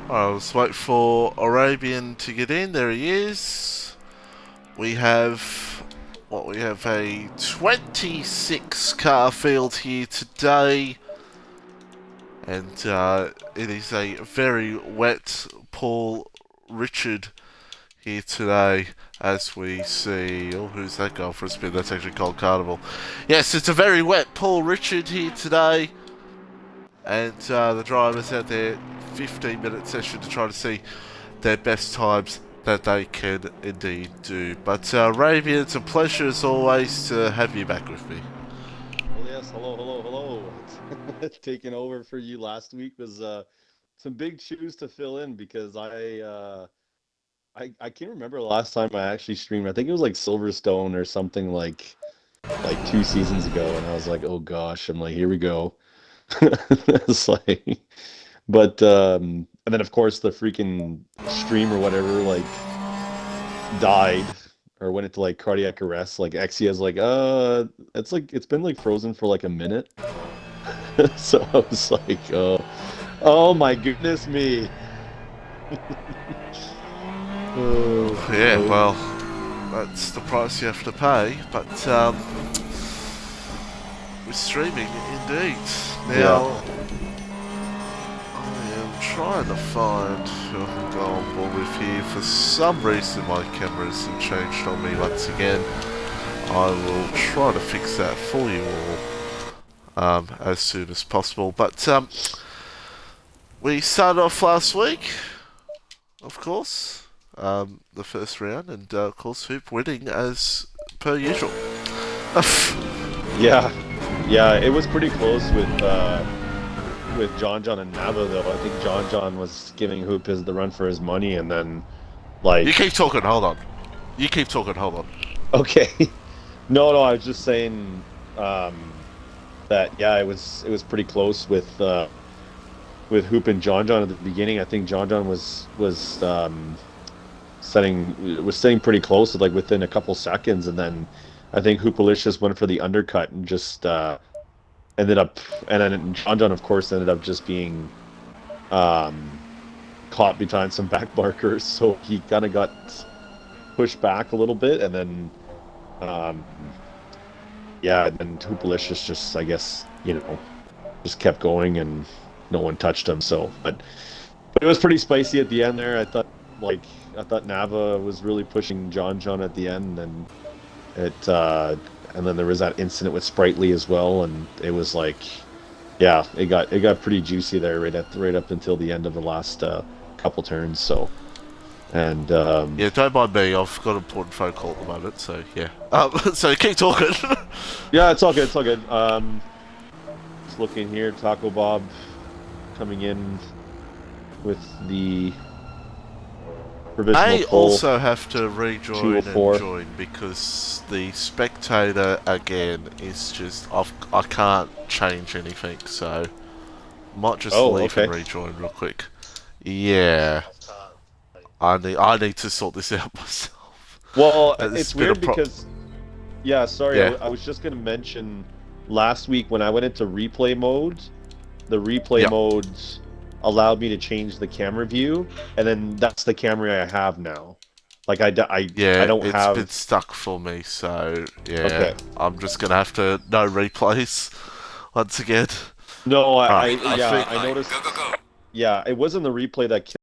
Let's wait for Arabian to get in. There he is. We have we have a 26 car field here today, and it is a very wet Paul Richard here today. As we see, oh, who's that going for a spin? That's actually Cold Carnival. Yes, it's a very wet Paul Richard here today, and the drivers out there, 15-minute session to try to see their best times that they can indeed do. But Ravi, it's a pleasure as always to have you back with me. Well, yes. Hello, hello, hello. Taking over for you last week was some big shoes to fill in because I can't remember the last time I actually streamed. I think it was like Silverstone or something like 2 seasons ago, and I was like, oh gosh, I'm like, here we go. It's like, but and then of course the freaking stream or whatever died or went into like cardiac arrest. Like Exia's like, it's been like frozen for like a minute. So I was like, oh my goodness me. Yeah, So well, that's the price you have to pay. But with streaming, indeed. yeah. Now, I am trying to find who I can go on board with here. For some reason, my camera hasn't changed on me once again. I will try to fix that for you all as soon as possible. But we started off last week, of course, the first round, and of course, Hoop winning as per usual. Yeah. Yeah, it was pretty close with John John and Nava though. I think John John was giving Hoop his the run for his money and then You like keep talking, hold on. You keep talking, hold on. okay. No, no, I was just saying that yeah, it was pretty close with Hoop and John John at the beginning. I think John John was setting pretty close, like within a couple seconds, and then I think Hoopalicious went for the undercut and just ended up, and then John John, of course, ended up just being um, caught behind some back markers, so he kind of got pushed back a little bit, and then um, yeah, and then Hoopalicious just, I guess, just kept going and no one touched him. So, but it was pretty spicy at the end there. I thought Nava was really pushing John John at the end, and it and then there was that incident with Sprightly as well, and it was like, yeah, it got pretty juicy there right up until the end of the last couple turns. So, and Yeah, don't mind me, I've got an important phone call at the moment, so yeah. So keep talking. yeah, it's all good. It's all good. Just looking here, Taco Bob coming in with the provisional I poll also have to rejoin and 204. join because the spectator again is just I can't change anything, so might just Oh, leave and okay. rejoin real quick. Yeah, I need to sort this out myself. Well, This has it's been a weird pro. because, yeah, sorry, Yeah, I was just going to mention last week when I went into replay mode, the replay yeah, modes allowed me to change the camera view, and then that's the camera I have now. Like I yeah. don't It's been have. stuck for me, so yeah, Okay. I'm just gonna have to no replays once again. No, Alright, I yeah, think I noticed. Yeah, it wasn't the replay that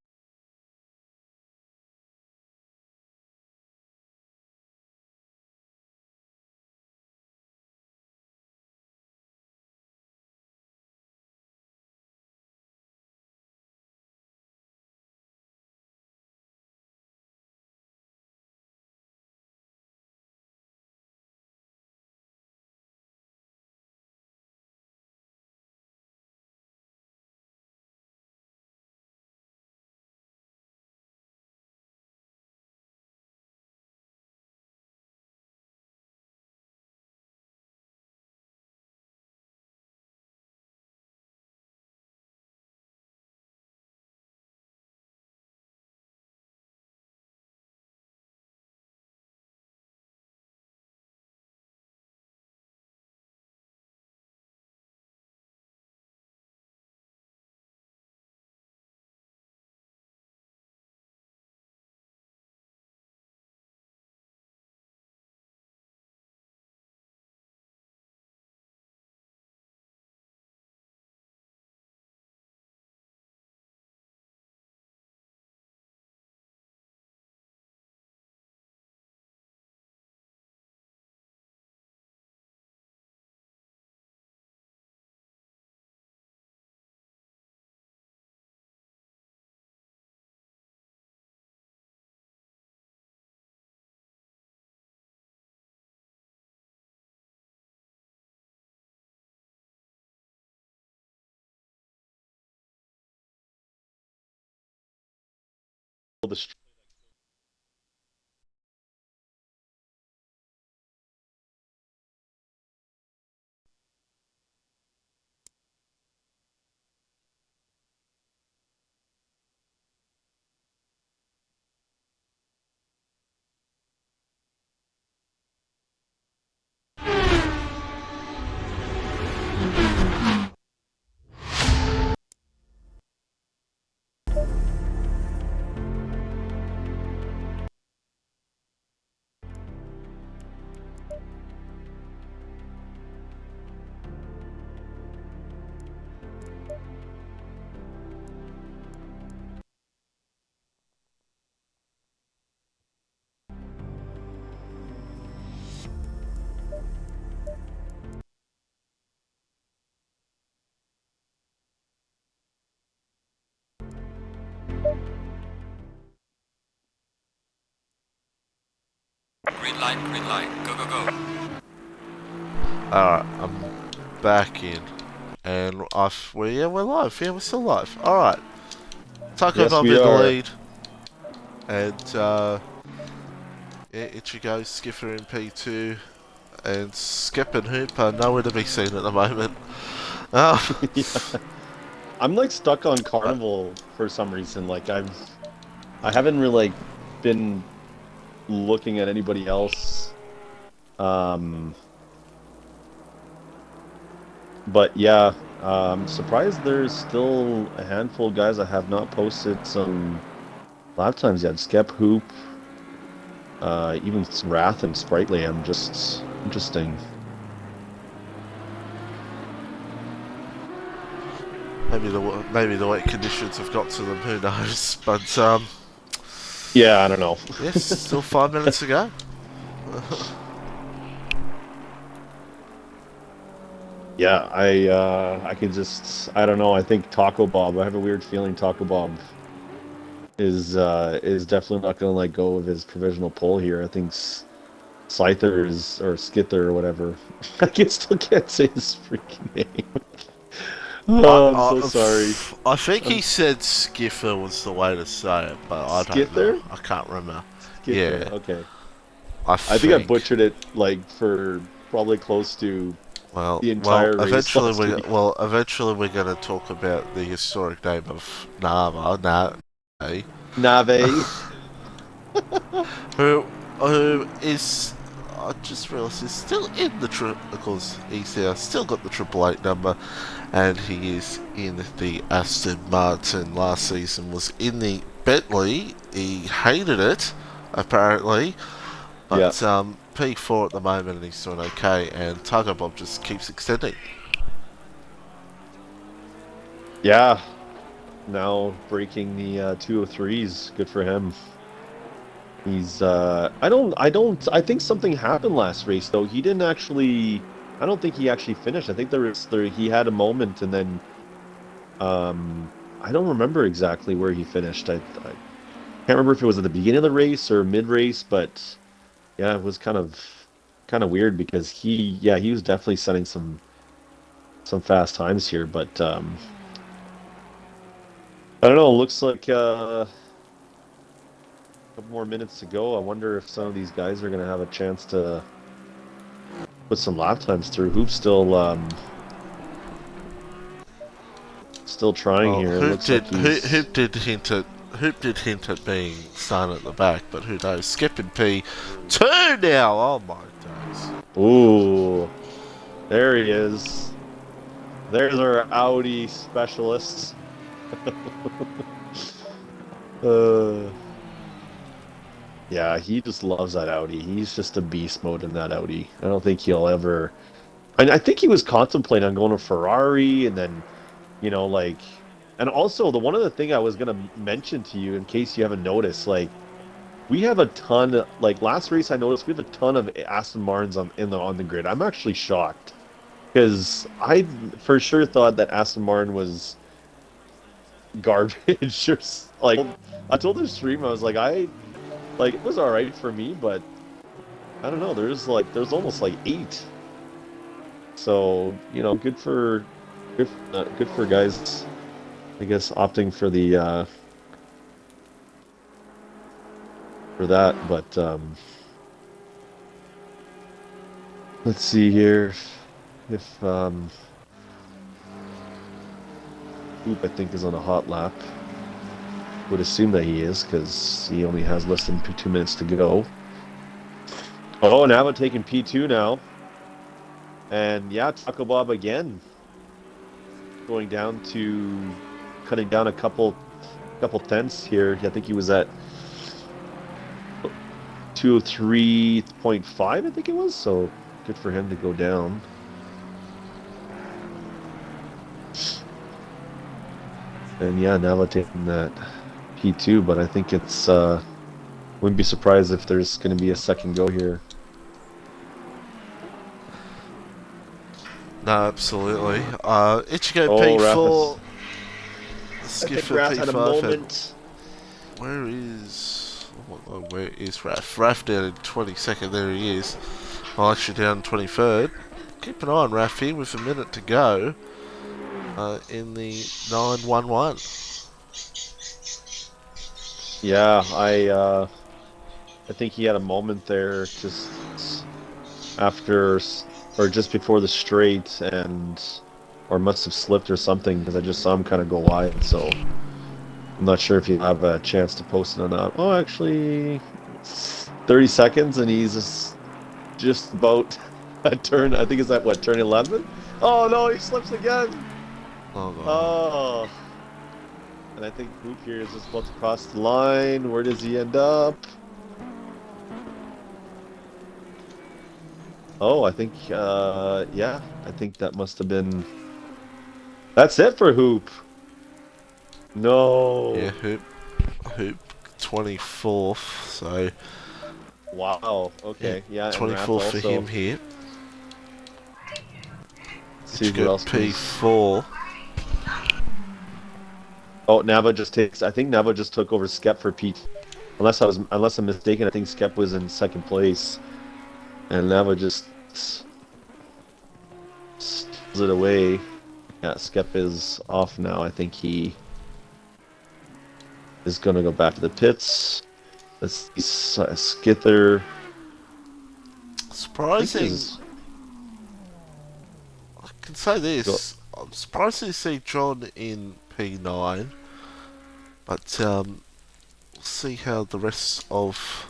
the green light, go, go, go. Alright, I'm back in. And we're live. Yeah, we're still live. Alright. Taco Yes, Bob we in the are. lead. And, yeah, Ichigo, Skipper in P2. And Skip and Hoop are nowhere to be seen at the moment. Yeah. I'm like stuck on Carnival for some reason. Like I haven't really like been looking at anybody else. But yeah, I'm surprised there's still a handful of guys that have not posted some lap times yet. Skep, Hoop, even Wrath and Sprightly. I'm just interesting. Maybe the wet conditions have got to them, who knows. But, Yeah, I don't know. yes, still 5 minutes to go. Yeah, I can just I don't know. I think Taco Bob. I have a weird feeling Taco Bob is definitely not going to let go of his provisional pole here. I think Scyther is or Skither or whatever. Still can't say his freaking name. Oh, I'm so sorry. I think he said Skiffer was the way to say it, but I don't know. Skither? I can't remember. Skither. Yeah, Okay. I I think I think. butchered it like for probably close to the entire race last week. Eventually we're going to talk about the historic name of Nave, Nave. who is, I just realised, is still in the of course, he's still got the Triple Eight number, and he is in the Aston Martin. Last season was in the Bentley. He hated it, apparently, but Yeah. P4 at the moment, and he's doing okay, and Taco Bob just keeps extending. Yeah. Now breaking the 203s. Good for him. He's I think something happened last race though. He didn't actually I don't think he actually finished. I think he had a moment and then I don't remember exactly where he finished. I can't remember if it was at the beginning of the race or mid race, but yeah, it was kind of weird because he was definitely setting some fast times here, but I don't know, it looks like couple more minutes to go. I wonder if some of these guys are going to have a chance to put some lap times through. Hoop's still trying Well, here. It looks like he's Hoop did hint at being silent at the back, but who knows? Skip and P2 now. Oh my days! Ooh, there he is. There's our Audi specialist. uh, yeah, he just loves that Audi. He's just a beast mode in that Audi. I don't think he'll ever. And I think he was contemplating on going to Ferrari, and then, like, and also the one other thing I was gonna mention to you in case you haven't noticed, like, we have a ton. Like last race, I noticed we have a ton of Aston Martins on the grid. I'm actually shocked because I for sure thought that Aston Martin was garbage. Like I told the stream, I was like, it was all right for me, but I don't know. There's almost like 8. So good for guys, I guess, opting for the for that. But let's see here if Oop, I think is on a hot lap. Would assume that he is because he only has less than 2 minutes to go. Oh, now we're taking P2 now. And yeah, Taco Bob again. Going down to cutting down a couple tenths here. I think he was at 203.5, I think it was. So good for him to go down. And yeah, now we're taking that P2, but I think it's wouldn't be surprised if there's going to be a second go here. No, absolutely. Ichigo Oh, P4. I Skip think for Raph had a P5. moment. Where is Raph? Raph down in 22nd. There he is. Well, actually down in 23rd. Keep an eye on Raph here with a minute to go. In the 911. Yeah, I think he had a moment there just after or just before the straight, or must have slipped or something because I just saw him kind of go wide. So I'm not sure if you have a chance to post it or not. Oh, actually, 30 seconds and he's just about a turn. I think is that what, turn 11? Oh no, he slips again. Oh, God. Oh. And I think Hoop here is just about to cross the line. Where does he end up? Oh, I think, yeah, I think that must have been... That's it for Hoop. No. Yeah, Hoop 24th, so... Wow, okay, yeah, and Raph 24th for also. him here. See what Ichigo else goes. P4. Oh, Nava just takes... I think Nava just took over Skep for Pete. Unless I'm mistaken, I think Skep was in second place. And Nava just steals it away. Yeah, Skep is off now. I think he is going to go back to the pits. Let's see, Skither. Surprising. I can say this. I'm surprised to see John in P9. But we'll see how the rest of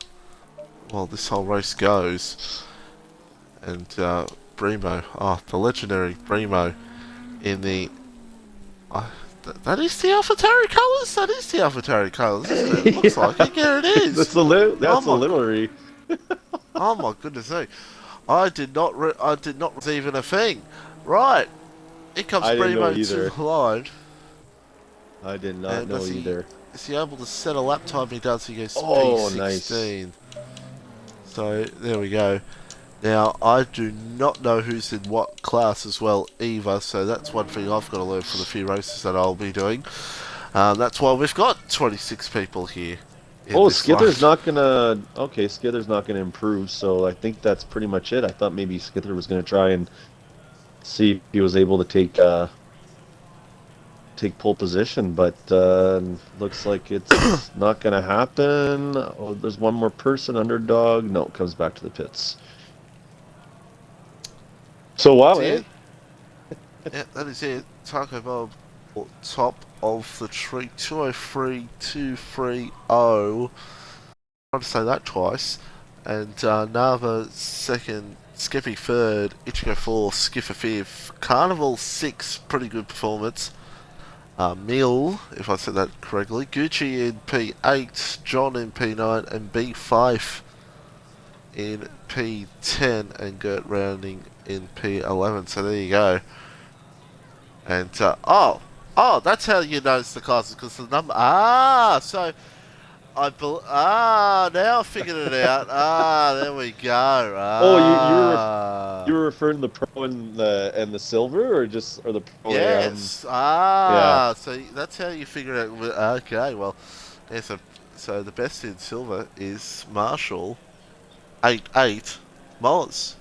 this whole race goes. And Brimo, the legendary Brimo in the that is the AlphaTauri colours. That is the AlphaTauri colours, isn't it? It looks like it. Yeah, it is. That's the livery. Oh my goodness me! I did not receive a thing. Right, here comes Brimo to the line. I did not know either. Is he able to set a lap time? He does. He goes P16. Nice. So there we go. Now, I do not know who's in what class as well either, so that's one thing I've got to learn for the few races that I'll be doing. That's why we've got 26 people here. Oh, Skither's not gonna... Okay, Skither's not gonna improve, so I think that's pretty much it. I thought maybe Skither was gonna try and see if he was able to take pole position, but looks like it's not gonna happen. Oh, there's one more person, Underdog. No, it comes back to the pits. So wow, eh? Yeah, that is it. Taco Bob top of the tree, 203, 230. I'm trying to say that twice. And Nava second, Skippy third, Ichigo fourth, Skipper fifth, Carnival sixth, pretty good performance. Mill, if I said that correctly, Gucci in P8, John in P9, and B5 in P10, and Gert Rounding in P11. So there you go. And oh, that's how you notice the classes, because the number. So now I figured it out. There we go. Oh, you were referring to the pro and the silver, or the pro? Yes. Yeah. So that's how you figure it out. Okay. Well, yeah. So the best in silver is Marshall, 8-8 Mullins.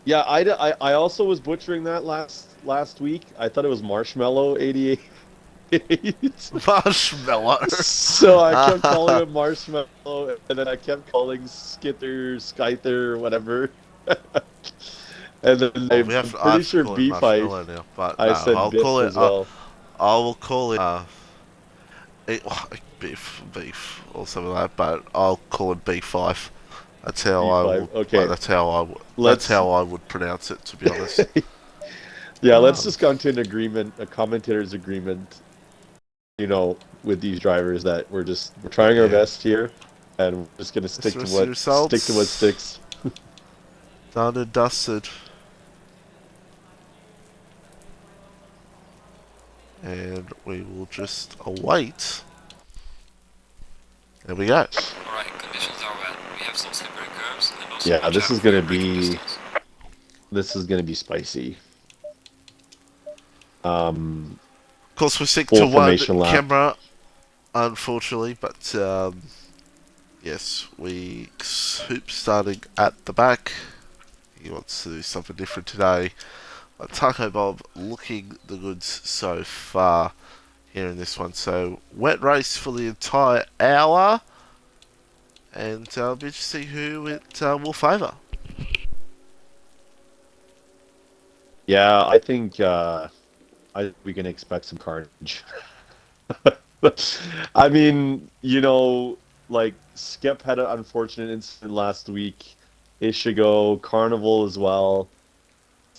Yeah, I also was butchering that last week. I thought it was Marshmallow 88. Marshmallow. So I kept calling him Marshmallow, and then I kept calling Skither, Skyther, whatever. And then Oh, we have I'm to, I pretty have to sure call it Beefife, marshmallow now, but no, I said I'll call Biff it. as well. I will call it. Beef, or something like that. But I'll call it B5. That's how I Beefife. would. Okay, That's how I would. That's let's. how I would pronounce it. To be honest. Yeah, let's Um, just come to an agreement, a commentator's agreement, with these drivers that we're trying our yeah. best here, and we're just gonna Let's stick to see what results. sticks. Done and dusted. And we will just await. There we go. Alright, conditions are wet. We have some slippery curves and also Yeah, watch this out is for your gonna braking be pistons. spicy. Of course, we stick to Full one formation lap. camera, unfortunately, but yes, Hoop starting at the back. He wants to do something different today. But Taco Bob looking the goods so far here in this one. So, wet race for the entire hour. And it'll be interesting to see who it will favour. Yeah, I think we can expect some carnage. I mean, like Skip had an unfortunate incident last week. Ishigo, Carnival as well.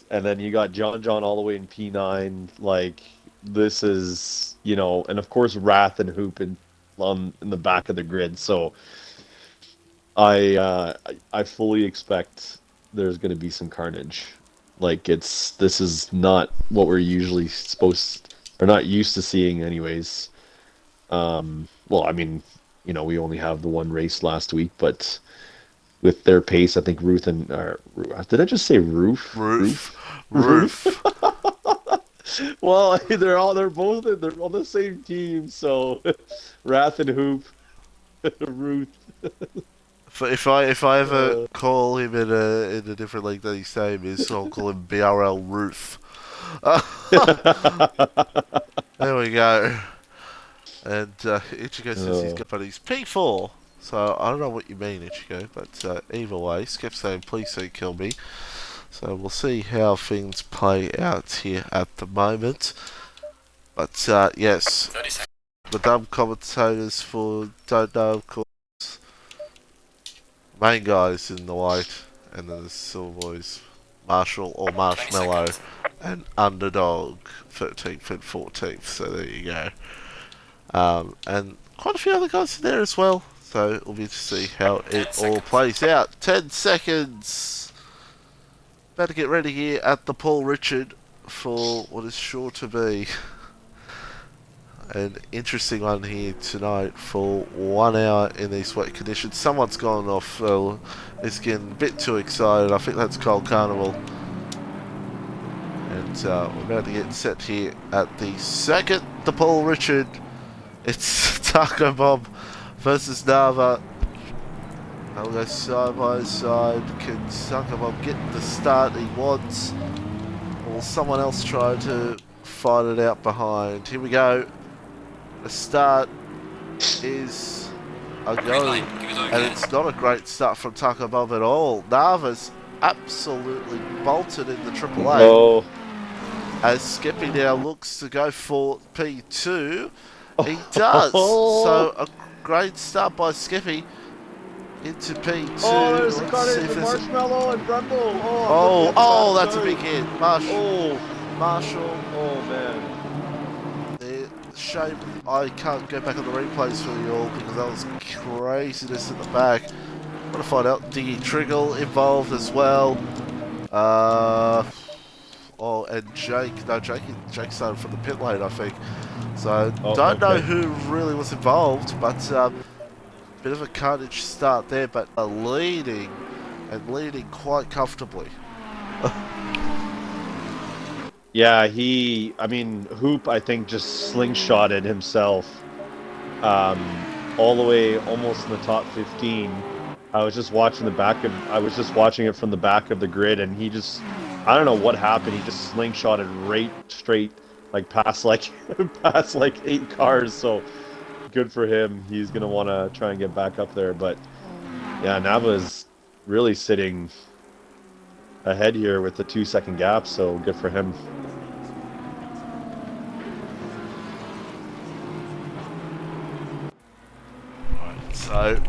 And then you got John all the way in P9. Like, this is, and of course Wrath and Hoop in the back of the grid. So I fully expect there's going to be some carnage. Like, this is not what we're usually not used to seeing anyways. Well, I mean, we only have the one race last week, but with their pace, I think did I just say Roof? Roof. Well, they're on the same team, so Wrath and Hoop, Ruth. If I ever call him in a different league than his name is, I'll call him BRL Roof. There we go. And Ichigo says he's got, but he's P4. So I don't know what you mean, Ichigo, but either way, Skip saying please don't kill me. So we'll see how things play out here at the moment. But yes, 30 seconds. the dumb commentators for don't know, of course. Main guys in the white, and then the silver boys, Marshall or Marshmallow, and Underdog 13th and 14th. So there you go. And quite a few other guys in there as well. So it'll be to see how it all plays out. 10 seconds. Better get ready here at the Paul Richard for what is sure to be an interesting one here tonight for 1 hour in these wet conditions. Someone's gone off, is getting a bit too excited. I think that's Cold Carnival. And we're about to get set here at the second, the Paul Richard. It's Taco Bob versus Nava. They'll go side by side. Can Taco Bob get the start he wants? Or will someone else try to fight it out behind? Here we go. The start is a go, and it's not a great start from Taco Bob at all. Nava's absolutely bolted in the Triple A. Oh. As Skippy now looks to go for P2. He does. So a great start by Skippy into P2. Oh, there's a carnage with Marshmallow and Brundle. Oh, that's a big hit. Marshall. Oh, man. Shame I can't go back on the replays for you all because that was craziness at the back. I want to find out Diggy Triggle involved as well. And Jake. No, Jake started from the pit lane, I think. So don't know who really was involved, but bit of a carnage start there, but leading quite comfortably. Yeah, Hoop, I think, just slingshotted himself all the way almost in the top 15. I was just watching it from the back of the grid, and I don't know what happened. He just slingshotted right straight like past like past like 8 cars. So good for him. He's gonna want to try and get back up there. But yeah, Nava's really sitting ahead here with the 2-second gap. So good for him. Right, so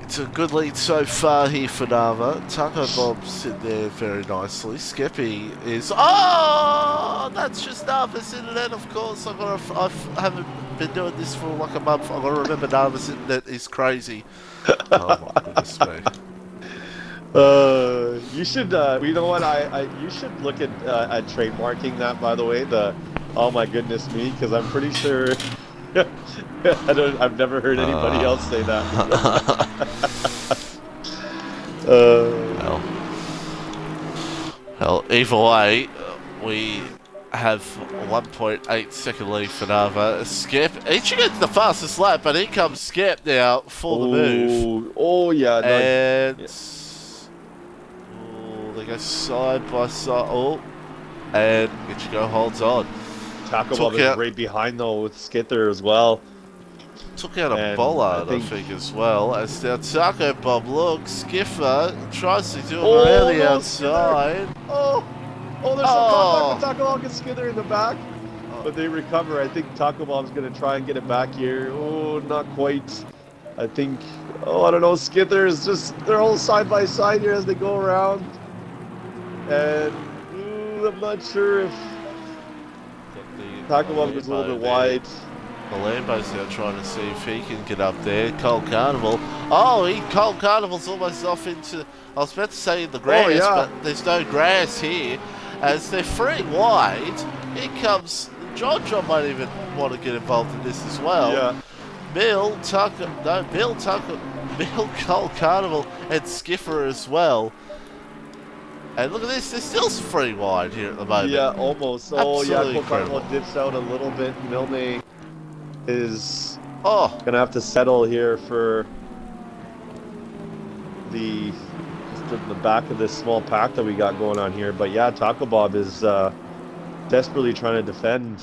it's a good lead so far here for Nava. Taco Bob's sitting there very nicely. Skeppy is... Oh! That's just Nava's internet, of course. I haven't been doing this for like a month. I've got to remember Nava's internet is crazy. Oh my goodness me. You should, you know what? You should look at trademarking that. By the way, the oh my goodness me, because I'm pretty sure I've never heard anybody else say that. Well, either way, we have a 1.8 second lead for Nava. Skip, he should get the fastest lap, but in comes Skip now for the move. Oh yeah, and they go side by side. Oh, and Ichigo holds on. Taco Bob is right behind though with Skither as well. Took out a bollard, I think, as well. As now Taco Bob looks, Skipper tries to do it around the outside. There's some contact with Taco Bob and Skither in the back. But they recover. I think Taco Bob's going to try and get it back here. Oh, not quite. I think, I don't know, Skither is just, they're all side by side here as they go around. And I'm not sure if Taco Bob is a little bit wide. Malambo's now trying to see if he can get up there. Cold Carnival. Oh, Cold Carnival's almost off into... I was about to say in the grass, but there's no grass here. As they're free wide, here comes... John might even want to get involved in this as well. Yeah. Mill, Cold Carnival, and Skipper as well. And look at this, they're still free wide here at the moment. Yeah, almost. Absolutely Cold Carnival dips out a little bit. Milne is gonna have to settle here for the back of this small pack that we got going on here. But yeah, Taco Bob is desperately trying to defend.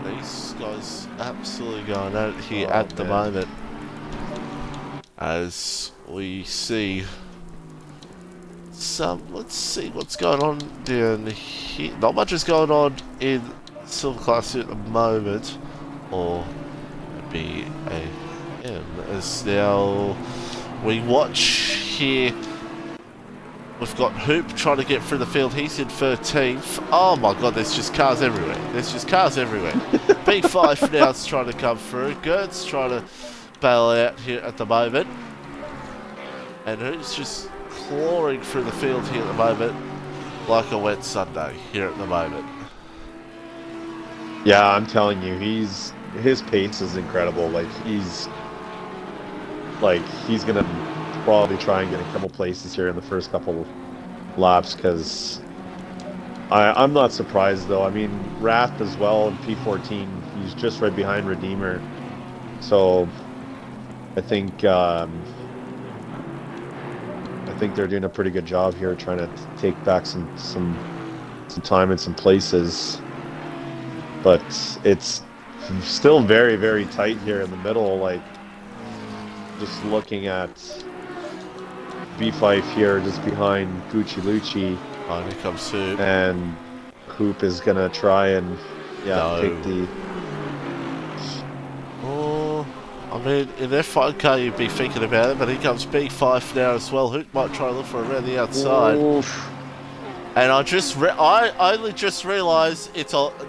These guys absolutely going at it here at the moment. As we see let's see what's going on down here. Not much is going on in Silver Class at the moment, or BAM, as now we watch here. We've got Hoop trying to get through the field. He's in 13th. Oh my god, there's just cars everywhere. B5 now is trying to come through. Gert's trying to bail out here at the moment. And Hoop's just clawing through the field here at the moment like a wet Sunday here at the moment. Yeah, I'm telling you, his pace is incredible. He's gonna probably try and get a couple places here in the first couple laps, because I'm not surprised though. I mean, Wrath as well in P14, he's just right behind Redeemer, so I think they're doing a pretty good job here trying to take back some time in some places. But it's still very, very tight here in the middle. Just looking at B5 here, just behind Gucci Lucci. Oh, here comes Hoop. And Hoop is going to try and, take the... I mean, in F1 car you'd be thinking about it, but here comes B5 now as well. Hoop might try to look for around the outside. Oof. And I only just realised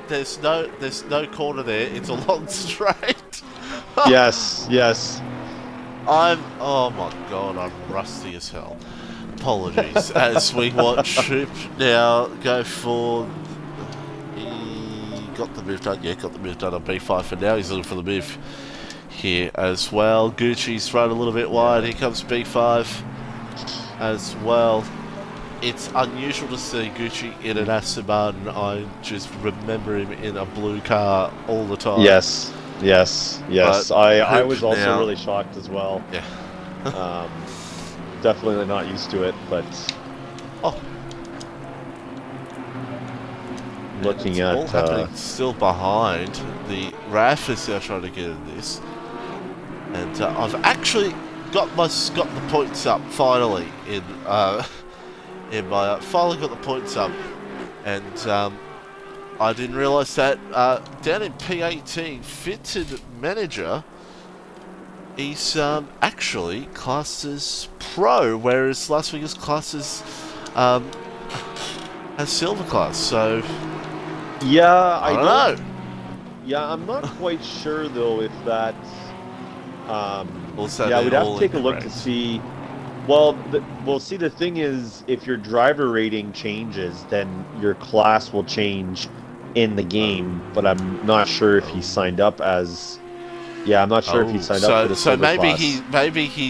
there's no corner there. It's a long straight. Yes. Oh my god, I'm rusty as hell. Apologies. As we watch Hoop now go for... He got the move done. Yeah, got the move done on B5 for now. He's looking for the move here as well. Gucci's run a little bit wide. Here comes B5 as well. It's unusual to see Gucci in an Aston Martin. I just remember him in a blue car all the time. Yes. I was also really shocked as well. Yeah. Definitely not used to it, but... looking it's at all happening still behind. The RAF is now trying to get in this. And I've actually got the points up finally in my finally got the points up, and I didn't realise that down in P18 fitted manager, he's actually classed as pro, whereas last week was classed as silver class. So yeah, I don't know. Yeah, I'm not quite sure though if that. Also, yeah, they're we'd have all to take a look to incorrect. see. Well, see, the thing is, if your driver rating changes, then your class will change in the game. But I'm not sure if he signed up as. Yeah, I'm not sure if he signed up for the so silver maybe class. he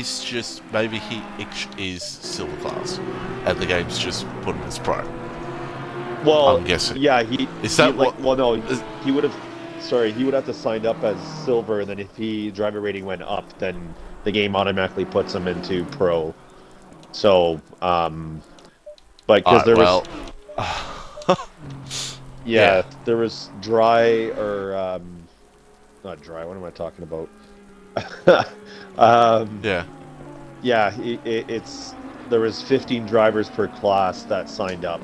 is silver class, and the game's just put him as pro. Well, I'm guessing. yeah, Is that what? Well, no, he would have. Sorry, he would have to signed up as silver, and then if he driver rating went up, then the game automatically puts him into pro. So, but because there was, yeah, there was dry or not dry. What am I talking about? Yeah, it's there was 15 drivers per class that signed up,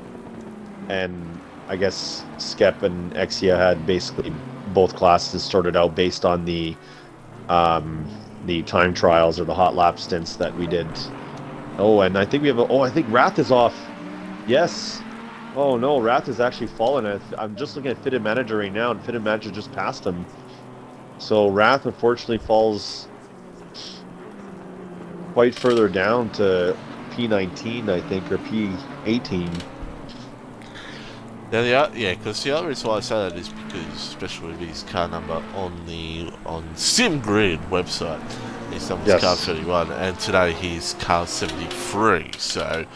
and I guess Skep and Exia had basically both classes sorted out based on the time trials or the hot lap stints that we did. Oh, and I think we have I think Wrath is off. Yes. Oh no, Wrath is actually fallen. I'm just looking at Fitted Manager right now, and Fitted Manager just passed him. So Wrath unfortunately falls quite further down to P19, I think, or P18. Now, because the other reason why I say that is because, especially with his car number on SimGrid website, his number's car 31, and today he's car 73. So,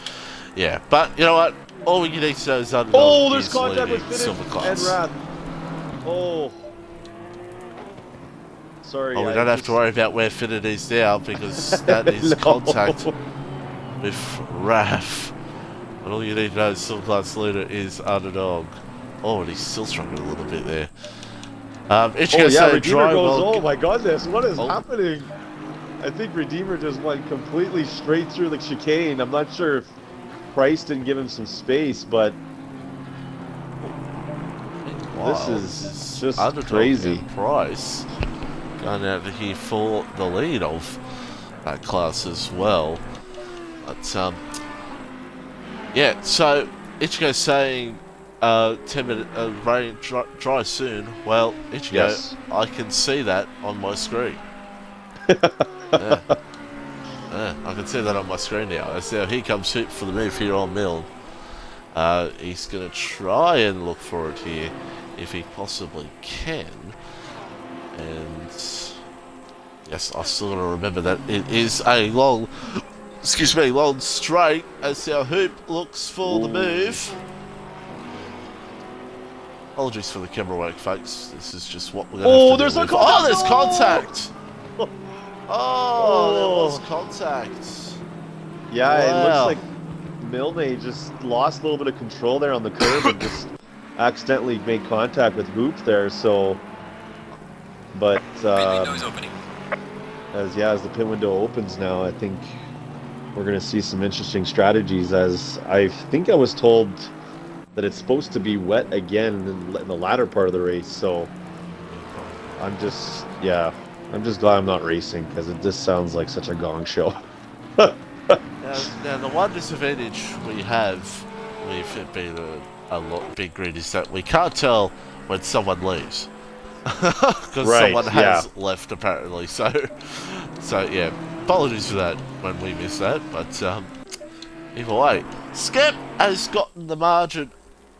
yeah, but you know what? All we need to know is Underdog there's is contact with leading Fitted silver class. and Wrath. Oh. Sorry. Oh, we don't have to worry about where Fitted is now because that is contact with Raf. And all you need to know is silver class leader is Underdog. Oh, and he's still struggling a little bit there. Redeemer goes, oh my goodness, what is happening? I think Redeemer just went completely straight through the chicane. I'm not sure if Price didn't give him some space, but this is just crazy. Price going out here for the lead of that class as well. But yeah, so Ichigo's saying 10-minute rain dry soon. Well, Ichigo, yes. I can see that on my screen. Yeah. I can see that on my screen now. So here comes Hoop for the move here on Milne. He's going to try and look for it here if he possibly can. And yes, I still got to remember that it is a long straight as our Hoop looks for the move. Apologies for the camera work, folks. This is just what we're going to have to do. There's contact! There was contact. Yeah, It looks like Milne just lost a little bit of control there on the curb and just accidentally made contact with Hoop there, so... But, as the pit window opens now, I think we're going to see some interesting strategies, as I think I was told that it's supposed to be wet again in the latter part of the race, so I'm just glad I'm not racing, because it just sounds like such a gong show. Now, the one disadvantage we have with it being a lot big grid is that we can't tell when someone leaves. Because someone has left, apparently. So yeah, apologies for that when we miss that. But either way, Skep has gotten the margin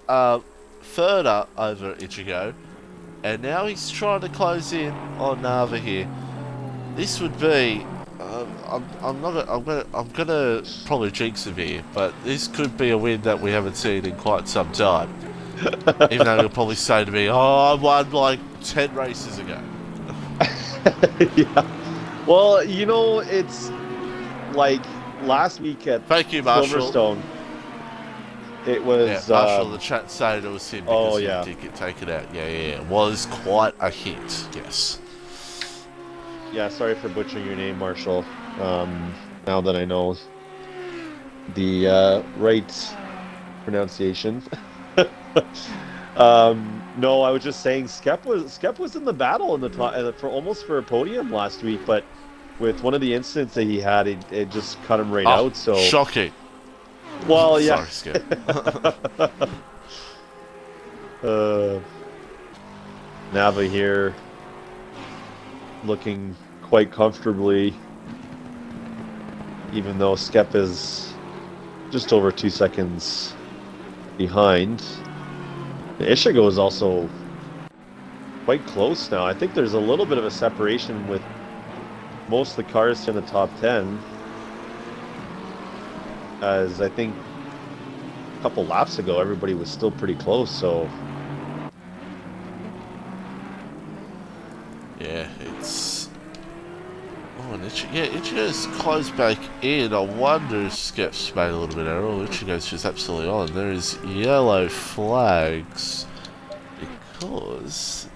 further over Ichigo, and now he's trying to close in on Nava here. This would be. I'm gonna probably jinx him here, but this could be a win that we haven't seen in quite some time. Even though he'll probably say to me, "Oh, I won like 10 races ago." Yeah. Well, it's like last week at Thank you, Marshall. Silverstone. It Yeah, was. Marshall, the chat saying it was him because Oh he yeah. did get taken out. Yeah, it was quite a hit. Yes. Yeah, sorry for butchering your name, Marshall. Now that I know the right pronunciation. No, I was just saying Skep was in the battle in the top for a podium last week, but with one of the incidents that he had, it just cut him right Oh, out. So, shocking. well, yeah. Sorry, Skip. Nava here, looking quite comfortably, even though Skep is just over 2 seconds behind. Ishigo is also quite close now. I think there's a little bit of a separation with most of the cars in the top 10, as I think a couple laps ago everybody was still pretty close. So yeah, it's... Oh, and Ichigo's closed back in. I wonder if Skep's made a little bit of error. Ichigo's just absolutely on. There is yellow flags because...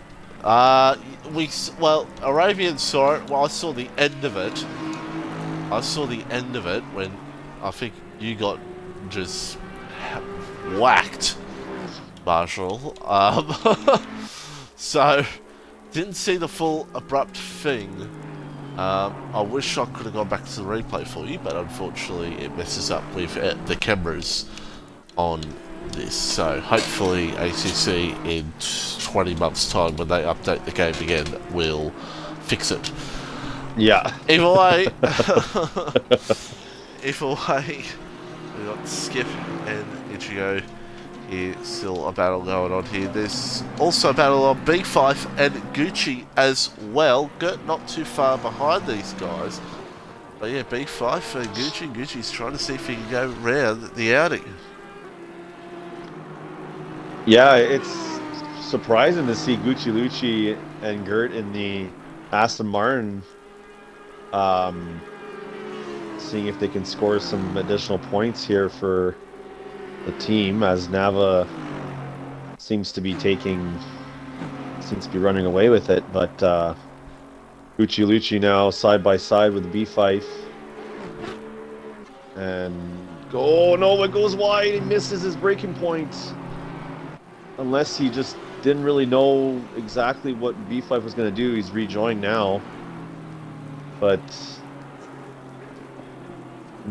well, Arabian saw it. Well, I saw the end of it. I saw the end of it when I think you got just whacked, Marshall. So, didn't see the full abrupt thing. I wish I could have gone back to the replay for you, but unfortunately it messes up with the cameras on this. So hopefully ACC in 20 months time when they update the game again will fix it. yeah. Either way, we got Skip and Ichigo here, still a battle going on here. There's also a battle on B5 and Gucci as well. Gert not too far behind these guys. But yeah, B5 and Gucci. Gucci's trying to see if he can go round the outing. Yeah, it's surprising to see Gucci Lucci and Gert in the Aston Martin, seeing if they can score some additional points here for the team, as Nava seems to be running away with it. But Gucci Lucci now side by side with B5, and oh no, it goes wide. He misses his braking point. Unless he just didn't really know exactly what B5 was going to do. He's rejoined now. But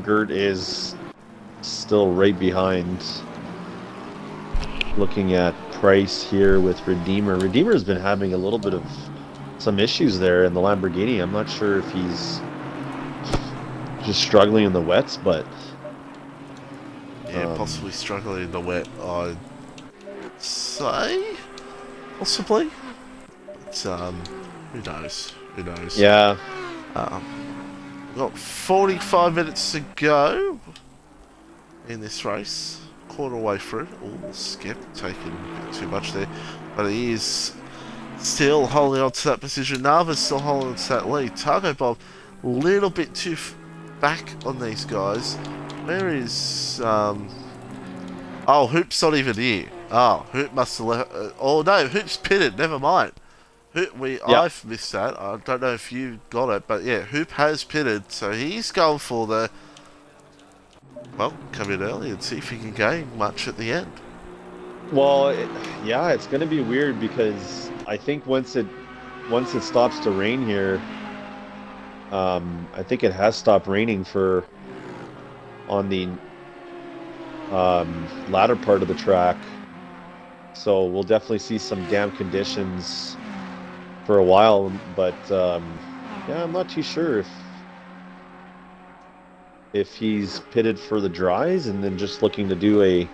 Gert is still right behind. Looking at Price here with Redeemer. Redeemer's been having a little bit of some issues there in the Lamborghini. I'm not sure if he's just struggling in the wets, but... Yeah, possibly struggling in the wet, I'd say? Possibly? But, who knows? Who knows? Yeah. We've got 45 minutes to go in this race. Quarter way through. Oh, Skip taking a bit too much there. But he is still holding on to that position. Nava's still holding on to that lead. Targo Bob, a little bit too back on these guys. Where is... Oh, Hoop's not even here. Oh, Hoop must have left... oh, no, Hoop's pitted. Never mind. I've missed that. I don't know if you got it, but yeah, Hoop has pitted, so he's going for the... Well, come in early and see if he can gain much at the end. Well, yeah, it's going to be weird because I think once it stops to rain here, I think it has stopped raining on the latter part of the track. So we'll definitely see some damp conditions for a while, but yeah, I'm not too sure if he's pitted for the dries and then just looking to do a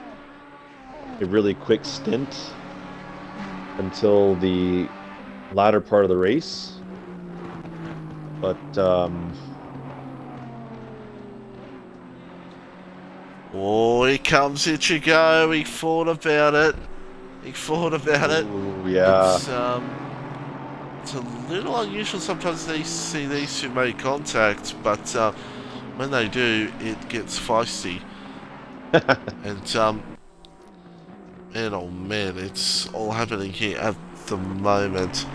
really quick stint until the latter part of the race. But oh, here comes Ichigo. He thought about it. ooh, yeah. It's a little unusual sometimes they see these two make contact, but when they do, it gets feisty. And oh man, it's all happening here at the moment.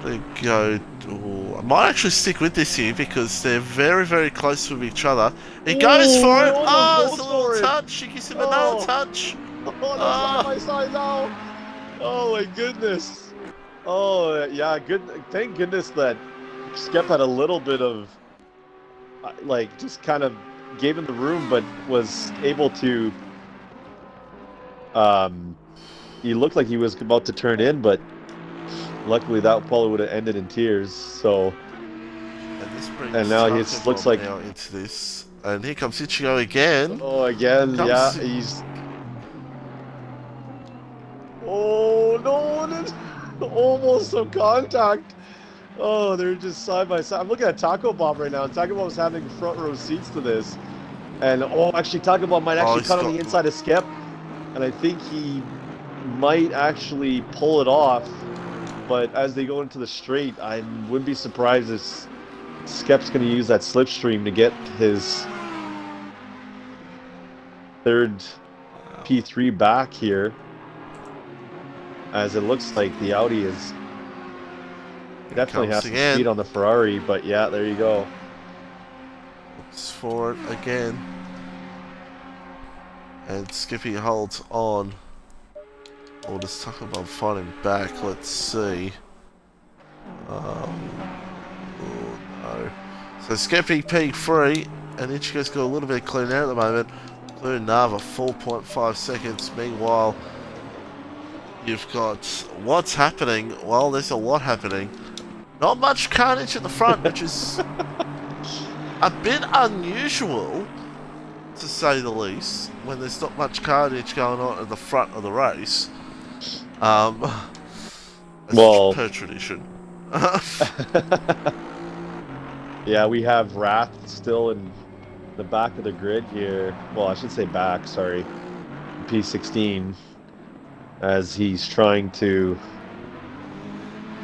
They go. Ooh, I might actually stick with this here because they're very, very close with each other. He goes for it. Oh, it's a little touch. She gives him another touch. Oh, they're side by side now. Oh my goodness. Oh yeah, good. Thank goodness that Skep had a little bit of, like, just kind of gave him the room, but was able to. He looked like he was about to turn in, but luckily that probably would have ended in tears. So. And now he looks like now into this, and here comes Ichigo again. Oh, again, yeah, he's. Oh no! There's almost some contact. Oh, they're just side by side. I'm looking at Taco Bob right now. Taco Bob's having front row seats to this, and actually, Taco Bob might actually cut on the inside of Skep, and I think he might actually pull it off. But as they go into the straight, I wouldn't be surprised if Skep's going to use that slipstream to get his third P3 back here, as it looks like the Audi is definitely has some speed on the Ferrari, but yeah, there you go. Looks for it again, and Skippy holds on. Or just talk about fighting back. Let's see. Oh no. So Skippy P3, and Ichigo's got a little bit clean out at the moment. Blue Nava 4.5 seconds. Meanwhile, you've got what's happening. Well, there's a lot happening. Not much carnage at the front, which is a bit unusual, to say the least, when there's not much carnage going on at the front of the race. Well, per tradition. Yeah, we have Wrath still in the back of the grid here. Well, I should say back, sorry. P16, as he's trying to.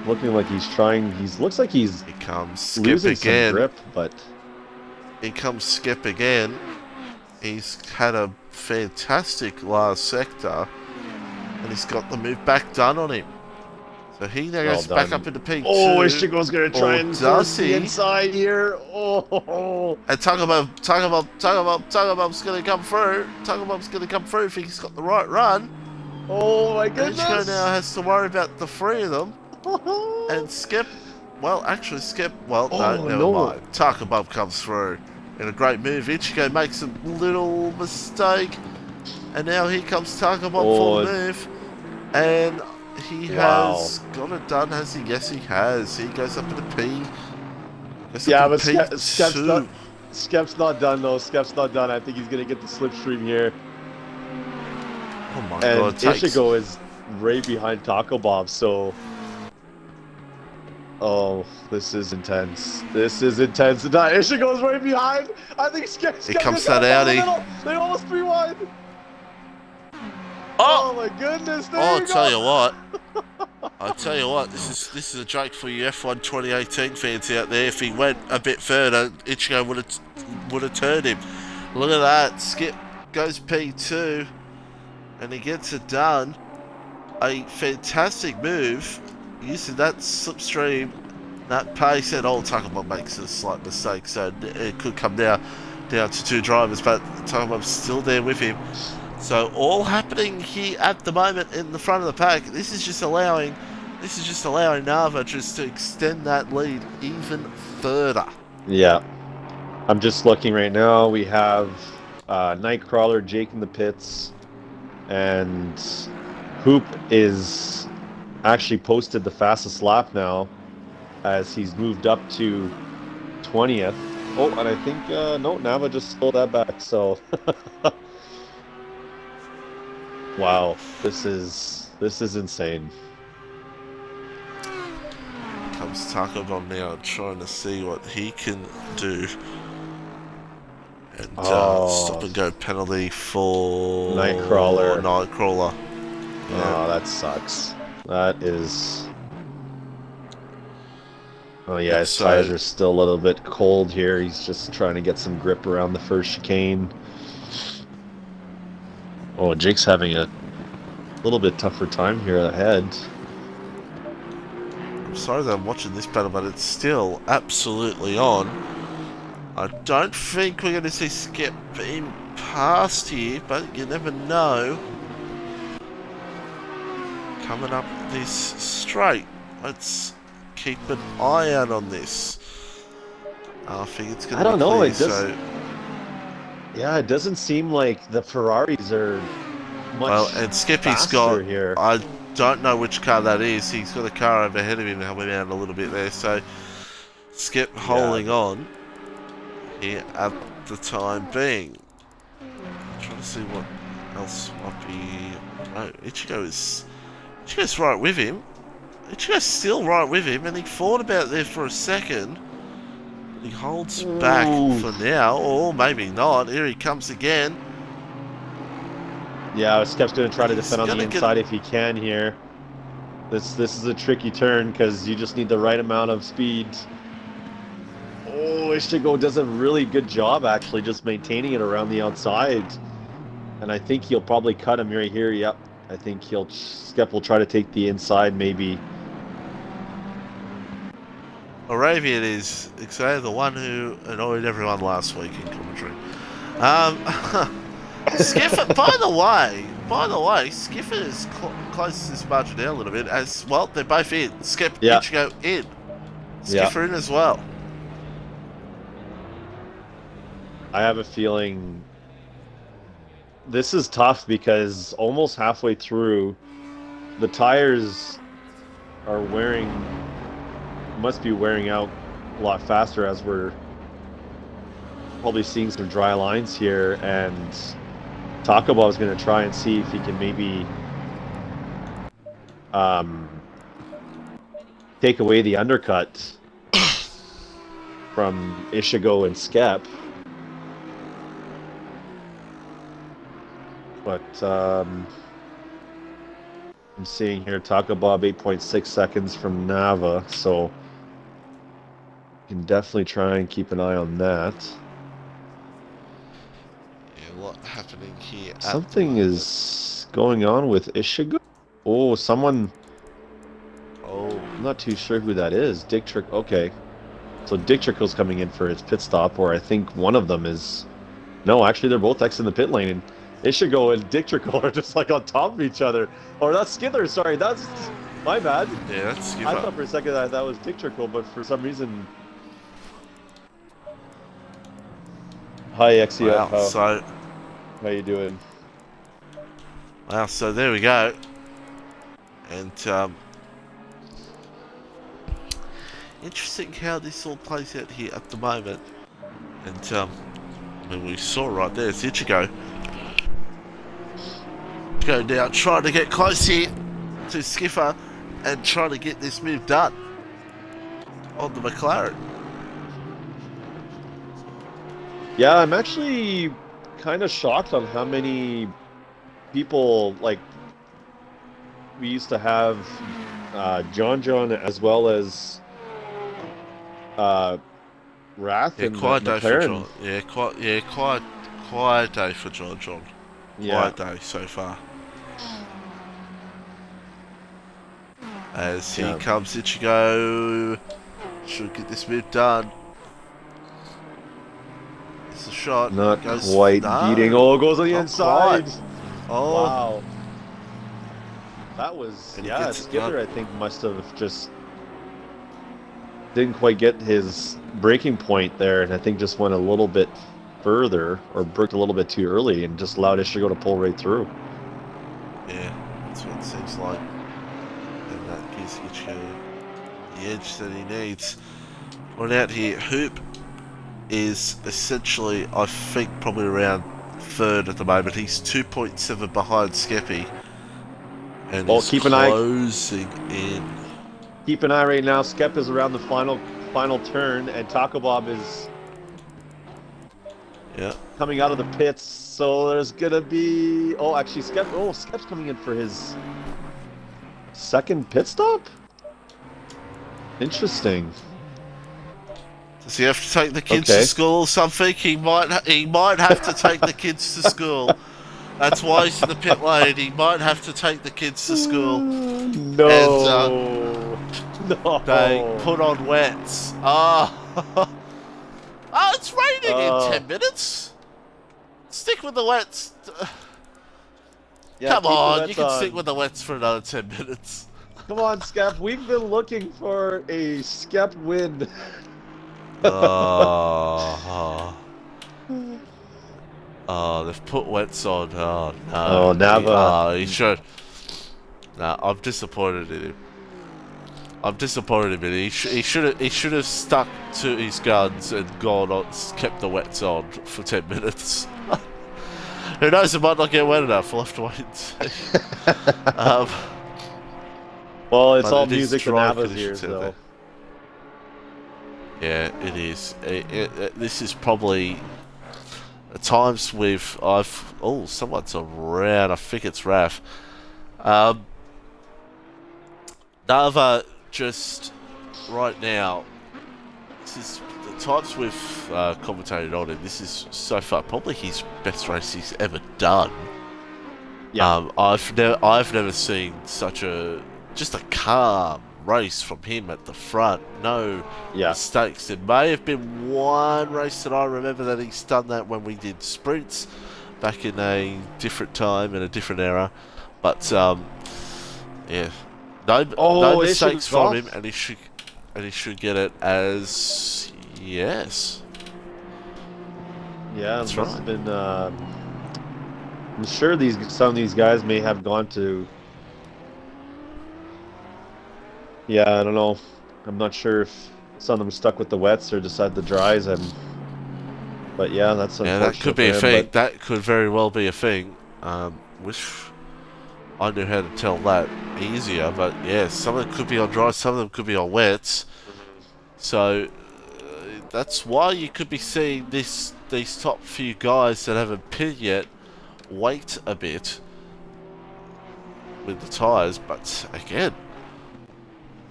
Looking like he's trying. Looks like he's. Here comes Skip losing again. Some grip, but. Here comes Skip again. He's had a fantastic last sector, and he's got the move back done on him. So he now goes back up into P2. Oh, Ishigo's going to try and force the inside here. Oh. And Tugabob's going to come through. Tugabob's going to come through if he's got the right run. Oh my goodness. Ichigo now has to worry about the three of them. And Skip, well, actually Skip, well, no, never mind. Takabob comes through in a great move. Ichigo makes a little mistake. And now here comes Takabob for the move. And he has got it done, has he? Yes, he has. He goes up into P. Yeah, but Skep's not done, though. Skep's not done. I think he's going to get the slipstream here. Oh my god. And Ishigo is right behind Taco Bob, so... Oh, this is intense. This is intense. Ishigo's right behind. I think Skep... Here comes that Audi. They almost rewind. Oh my goodness! I'll tell you what. I'll tell you what. This is a joke for you F1 2018 fans out there. If he went a bit further, Ichigo would have turned him. Look at that. Skip goes P2, and he gets it done. A fantastic move using that slipstream, that pace, and Takabob makes a slight mistake, so it could come down to two drivers, but Takabob's still there with him. So all happening here at the moment in the front of the pack. This is just allowing Nava just to extend that lead even further. Yeah, I'm just looking right now. We have Nightcrawler, Jake in the pits, and Hoop is actually posted the fastest lap now, as he's moved up to 20th. Oh, and I think no, Nava just stole that back. So. Wow, this is insane. Comes Taco Bomb now, trying to see what he can do. And stop and go penalty for Nightcrawler. Yeah. Oh, that sucks. That is. Oh yeah, his tires are still a little bit cold here. He's just trying to get some grip around the first chicane. Oh, Jake's having a little bit tougher time here ahead. I'm sorry that I'm watching this battle, but it's still absolutely on. I don't think we're going to see Skip being past here, but you never know. Coming up this straight. Let's keep an eye out on this. I think it's going to be clear, so... Yeah, it doesn't seem like the Ferraris are much well, and Skippy's faster got... here. I don't know which car that is. He's got a car over ahead of him helping out a little bit there, so... Skip holding on here at the time being. I'm trying to see what else might be... Oh, Ichigo's right with him. Ichigo's still right with him, and he thought about it there for a second. He holds back for now, or maybe not. Here he comes again. Yeah, Skep's going to try to defend on the inside if he can here. This is a tricky turn because you just need the right amount of speed. Oh, Ishigo does a really good job actually just maintaining it around the outside. And I think he'll probably cut him right here. Yep. I think Skep will try to take the inside maybe. Arabian is exactly the one who annoyed everyone last week in commentary. Skiffer, by the way, Skiffer is close this margin down a little bit as well. They're both in. Skip, Ichigo in. Skiffer in as well. I have a feeling this is tough because almost halfway through, the tires are must be wearing out a lot faster as we're probably seeing some dry lines here, and Takoba is going to try and see if he can maybe take away the undercut from Ishigo and Skep. But I'm seeing here Takoba 8.6 seconds from Nava, so you can definitely try and keep an eye on that. Yeah, a lot happening here. Something is going on with Ishigo. Oh, someone. Oh, I'm not too sure who that is. Dick Trick. Okay, so Dick Trickle's coming in for his pit stop, or I think one of them is. No, actually, they're both exiting the pit lane. And Ishigo and Dick Trickle are just like on top of each other. Or that's Skither, sorry, that's my bad. Yeah, that's Skither. I thought for a second that was Dick Trickle, but for some reason. Hi, XEF. Wow, how you doing? Wow, so there we go. And interesting how this all plays out here at the moment. And I mean, we saw right there, it's Ichigo. Go now, trying to get close here to Skiffer and trying to get this move done on the McLaren. Yeah, I'm actually kind of shocked on how many people, like, we used to have John as well as Wrath and McLaren. Quiet day for John. Quiet day so far. As here comes Ichigo. Should get this move done. It's a shot. Not quite beating. Oh, it goes on the inside. Quite. Oh. Wow. That was, yeah, Skipper, I think, must have just didn't quite get his breaking point there, and I think just went a little bit further, or broke a little bit too early, and just allowed Ishigo to pull right through. Yeah, that's what it seems like. And that gives Ichigo the edge that he needs. Right out here, Hoop is essentially, I think, probably around third at the moment. He's 2.7 behind Skeppy. And he's closing in. Keep an eye right now. Skep is around the final turn, and Taco Bob is coming out of the pits. So there's gonna be actually Skep's coming in for his second pit stop. Interesting. Does he have to take the kids to school or something? He might have to take the kids to school. That's why he's in the pit lane. He might have to take the kids to school. No. No. They put on wets. Oh, oh, it's raining in 10 minutes. Stick with the wets. Yeah, Come keep the on, wets you can on. stick with the wets for another 10 minutes. Come on, Skep. We've been looking for a Skep win. Oh, oh, they've put wets on. Oh no. Oh, Nava. He should. Nah, I'm disappointed in him. I'm disappointed in him. He should have stuck to his guns and gone on, kept the wets on for 10 minutes. Who knows? It might not get wet enough. We'll have to wait and see. Well, it's but all it is music to dry Nava's conditions ears, out though. there. Yeah, it is. This is probably at times with someone's around. I think it's Raf. Nava just right now. This is the times we've commentated on him. This is so far probably his best race he's ever done. Yeah. I've never seen such a calm race from him at the front. No mistakes. There may have been one race that I remember that he's done that when we did sprints back in a different time and a different era. But yeah, no mistakes from him, and he should get it as yes. Yeah, that's it must right. have been. I'm sure some of these guys may have gone to. Yeah, I don't know. I'm not sure if some of them stuck with the wets or decided the dries. But yeah, that's unfortunate. Yeah, that could be a thing. That could very well be a thing. Wish I knew how to tell that easier. But yeah, some of them could be on dry, some of them could be on wets. So that's why you could be seeing these top few guys that haven't pitted yet wait a bit with the tyres. But again,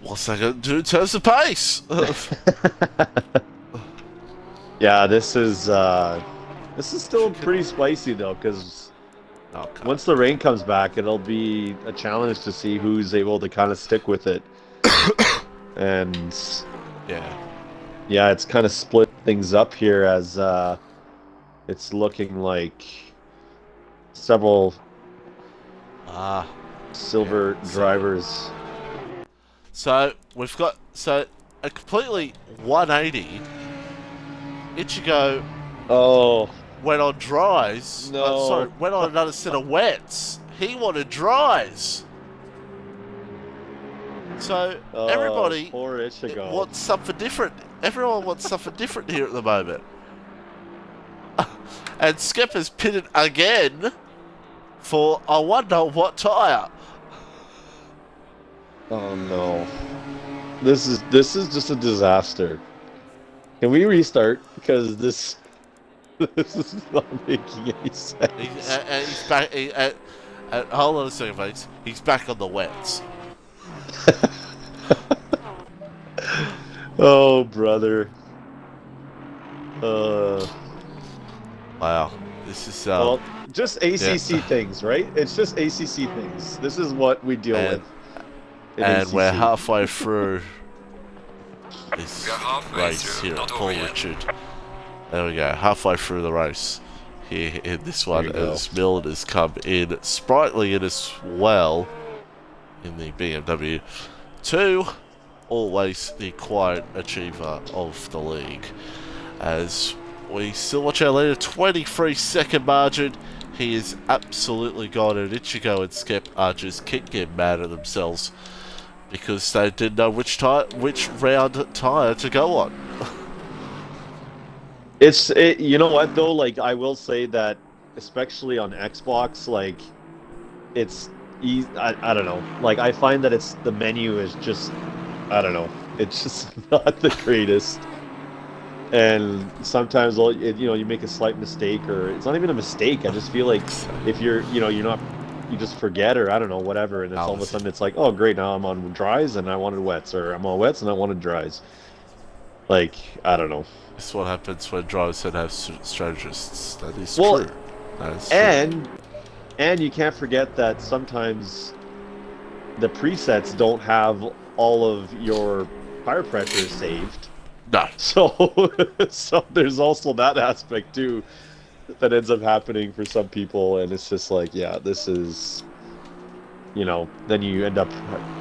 what's that going to do in terms of pace? Yeah, this is still pretty spicy though, because once the rain comes back, it'll be a challenge to see who's able to kind of stick with it. And yeah, it's kind of split things up here as it's looking like several silver drivers. So we've got a completely 180. Ichigo went on dries. No. Went on another set of wets. He wanted dries. So everybody poor Ichigo wants something different. Everyone wants something different here at the moment. And Skep has pitted again for I wonder what tyre. Oh no. This is just a disaster. Can we restart? Because this is not making any sense. He's back. Hold on a second, folks. He's back on the wets. Oh, brother. Wow. This is well, just ACC things, right? It's just ACC things. This is what we deal with. And we're halfway through this halfway race through, here at not Paul over yet. Richard. There we go, halfway through the race here in this one as Millen has come in sprightly in as well in the BMW 2, always the quiet achiever of the league. As we still watch our leader, 23-second margin. He is absolutely gone, and Ichigo and Skep are just getting mad at themselves because they didn't know which round tyre to go on. You know what though? Like, I will say that, especially on Xbox, like, it's easy. I don't know. Like, I find that the menu is just, I don't know. It's just not the greatest. And sometimes, you make a slight mistake, or it's not even a mistake. I just feel like if you just forget, or I don't know, whatever, and it's all of a sudden it's like, oh great, now I'm on dries and I wanted wets, or I'm on wets and I wanted dries. Like, I don't know. This is what happens when drivers don't have strategists. That is Well, true. That is and And you can't forget that sometimes the presets don't have all of your tire pressure saved. No. So, so there's also that aspect too that ends up happening for some people, and it's just like, yeah, this is, then you end up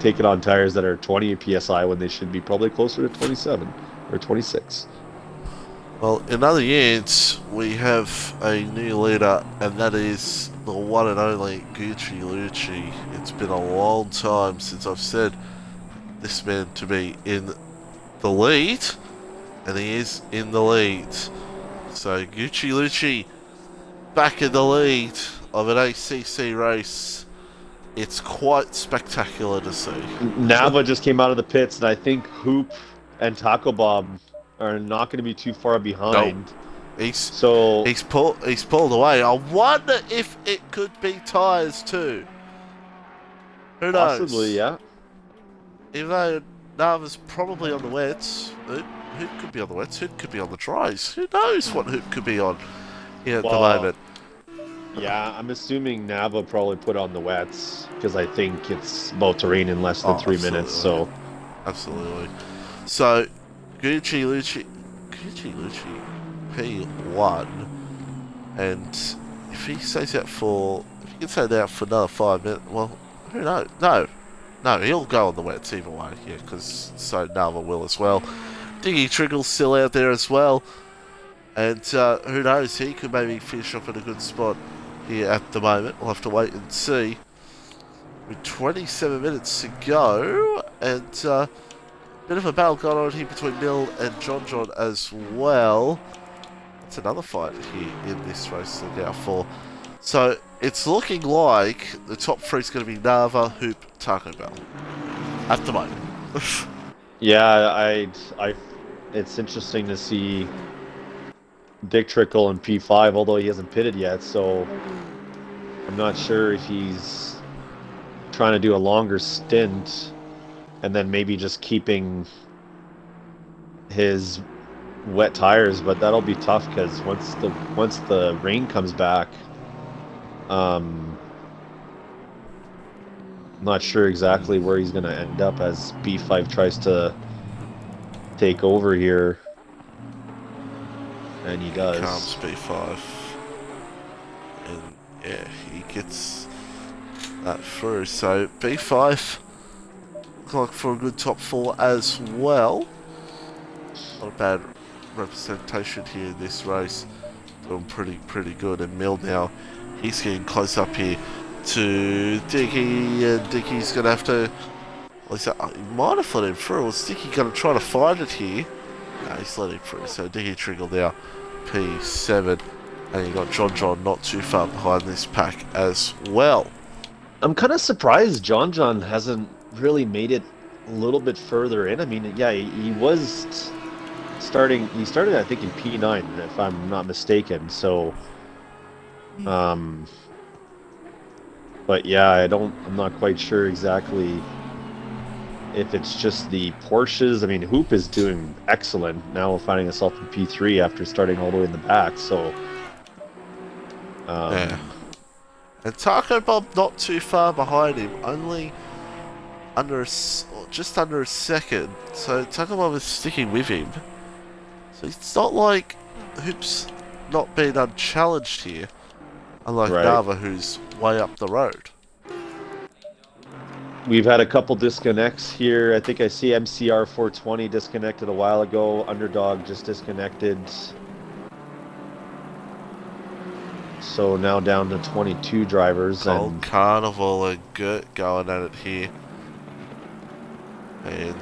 taking on tires that are 20 psi when they should be probably closer to 27 or 26. Well, in other years, we have a new leader, and that is the one and only Gucci Lucci. It's been a long time since I've said this man to be in the lead, and he is in the lead. So Gucci Lucci back in the lead of an ACC race. It's quite spectacular to see. Nava just came out of the pits, and I think Hoop and Taco Bob are not going to be too far behind. Nope. He's pulled away. I wonder if it could be tyres too. Who knows? Possibly, yeah. Even though Nava's probably on the wets, Hoop could be on the wets, Hoop could be on the dries. Who knows what Hoop could be on here at the moment. Yeah, I'm assuming Nava probably put on the wets, because I think it's about to rain in less than 3 minutes, so... Absolutely. So, Gucci Lucci P1, and if he stays out if he can stay out for another 5 minutes, well, who knows? No, he'll go on the wets either way, yeah, because so Nava will as well. Diggy Triggle's still out there as well, and who knows, he could maybe finish off in a good spot here at the moment. We'll have to wait and see. With 27 minutes to go, and bit of a battle going on here between Nil and John as well. That's another fight here in this race to look out for. So it's looking like the top three is going to be Nava, Hoop, Taco Bell at the moment. Yeah, it's interesting to see Dick Trickle in P5, although he hasn't pitted yet, so I'm not sure if he's trying to do a longer stint and then maybe just keeping his wet tires, but that'll be tough because once the rain comes back, I'm not sure exactly where he's going to end up as B5 tries to take over here, and he does. Here comes B5, and yeah, he gets that through. So B5 looks like for a good top four as well. Not a bad representation here in this race. Doing pretty good. And Mill now, he's getting close up here to Dicky, and Dicky's going to have to... Well, he might have let him through. Was Dicky going to try to find it here? No, he's let him through. So Dicky Triggle now, P7. And you got John not too far behind this pack as well. I'm kind of surprised John hasn't really made it a little bit further in. I mean, yeah, he was starting. He started, I think, in P9, if I'm not mistaken. So, but yeah, I'm not quite sure exactly if it's just the Porsches. I mean, Hoop is doing excellent now, finding himself in P3 after starting all the way in the back. So, yeah. And Taco Bob not too far behind him, only just under a second. So Taco Bob is sticking with him. So it's not like Hoop's not being unchallenged here, unlike Nava, who's way up the road. We've had a couple disconnects here. I think I see MCR 420 disconnected a while ago. Underdog just disconnected. So now down to 22 drivers. Cold Carnival and Gert going at it here. And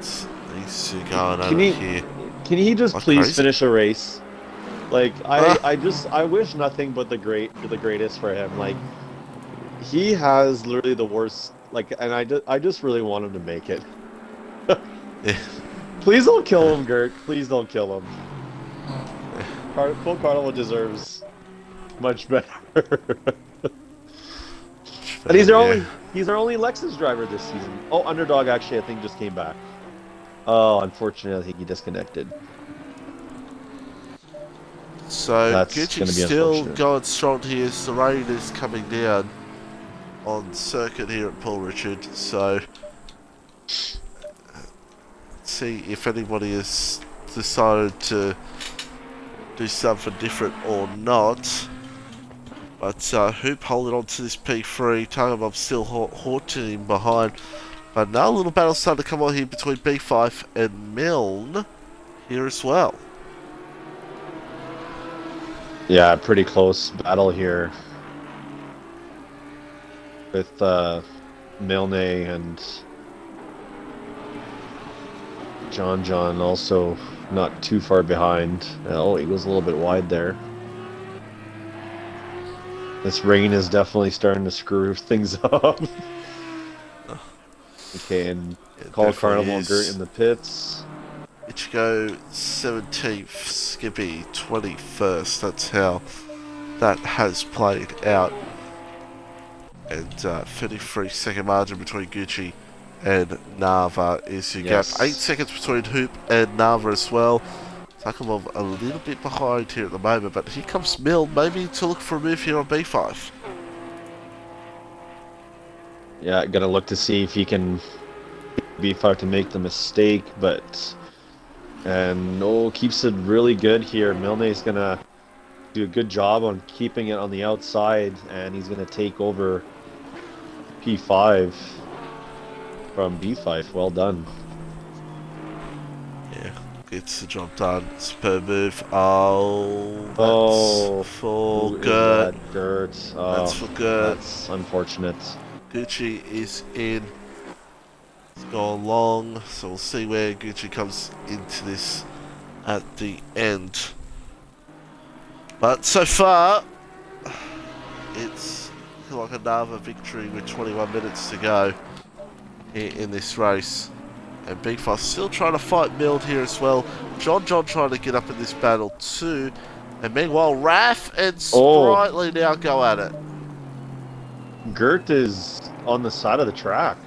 these two going at it here. Can he just please finish a race? Like, I wish nothing but the greatest for him. Like, he has literally the worst, like, and I just really want him to make it. Yeah. Please don't kill him, Gert. Please don't kill him. Full Carnival deserves much better. And he's our only Lexus driver this season. Oh, Underdog actually I think just came back. Oh, unfortunately I think he disconnected. So Gucci's still going strong here as the rain is coming down. on circuit here at Paul Richard, so let's see if anybody has decided to do something different or not. But Hoop holding on to this P3, Targamov still haunting him behind. But now a little battle starting to come on here between B5 and Milne here as well. Yeah, pretty close battle here with Milne and John also not too far behind. Oh, he goes a little bit wide there. This rain is definitely starting to screw things up. Okay, and Call Carnival and Gert in the pits. Ichigo 17th, Skippy 21st. That's how that has played out. And 33 second margin between Gucci and Nava is your gap. 8 seconds between Hoop and Nava as well. Takamov a little bit behind here at the moment, but here comes Milne, maybe to look for a move here on B5. Yeah, gonna look to see if he can B5 to make the mistake, but Noel keeps it really good here. Milne's gonna do a good job on keeping it on the outside, and he's gonna take over P5 from B5. Well done. Yeah, gets the job done. Superb move. Oh, that's for Gert. Oh, that's for Gert. That's unfortunate. Gucci is in. It's gone long, so we'll see where Gucci comes into this at the end. But so far, it's like another victory with 21 minutes to go here in this race. And Big Five still trying to fight Milne here as well. John trying to get up in this battle too. And meanwhile, Raph and Sprightly now go at it. Gert is on the side of the track.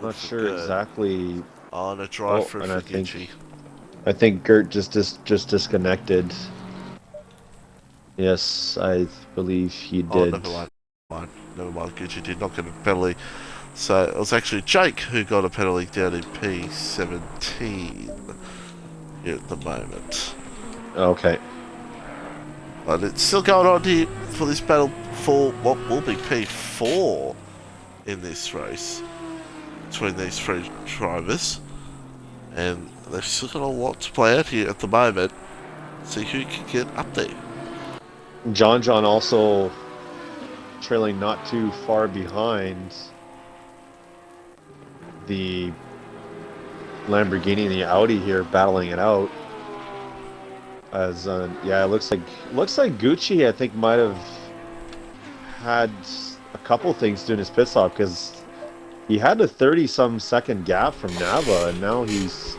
Not sure exactly. On a drive through for Gucci. I think Gert just disconnected. Yes, I believe he did. Never mind. Gucci did not get a penalty. So it was actually Jake who got a penalty down in P17 here at the moment. Okay. But it's still going on here for this battle for what will be P4 in this race between these three drivers. And they've still got a lot to play out here at the moment. See who can get up there. John also trailing not too far behind the Lamborghini and the Audi here, battling it out. As yeah, it looks like Gucci, I think, might have had a couple things doing his pit stop, because he had a 30-some second gap from Nava, and now he's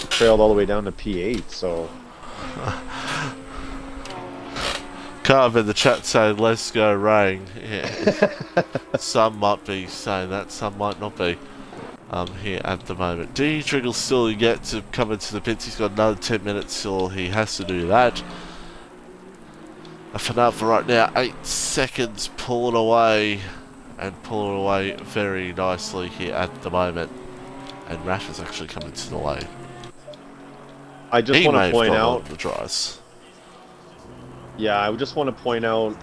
trailed all the way down to P8. So Carve in the chat saying, "Let's go rain." Yeah. Some might be saying that, some might not be. Here at the moment, D Triggle's still yet to come into the pits. He's got another 10 minutes till he has to do that. For now, for right now, 8 seconds, pulling away very nicely here at the moment. And Raff is actually coming to the lane. I just want to point out the dries. Yeah, I just want to point out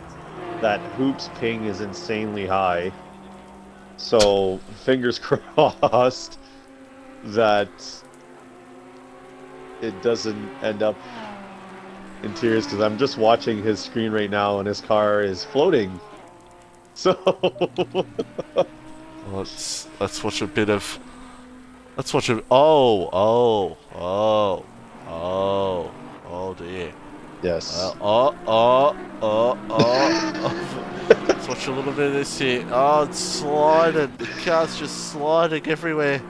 that Hoop's ping is insanely high. So, fingers crossed that it doesn't end up in tears, because I'm just watching his screen right now and his car is floating. So let's watch a bit of. Let's watch a. Oh dear. Yes. Let's watch a little bit of this here. Oh, it's sliding. The car's just sliding everywhere.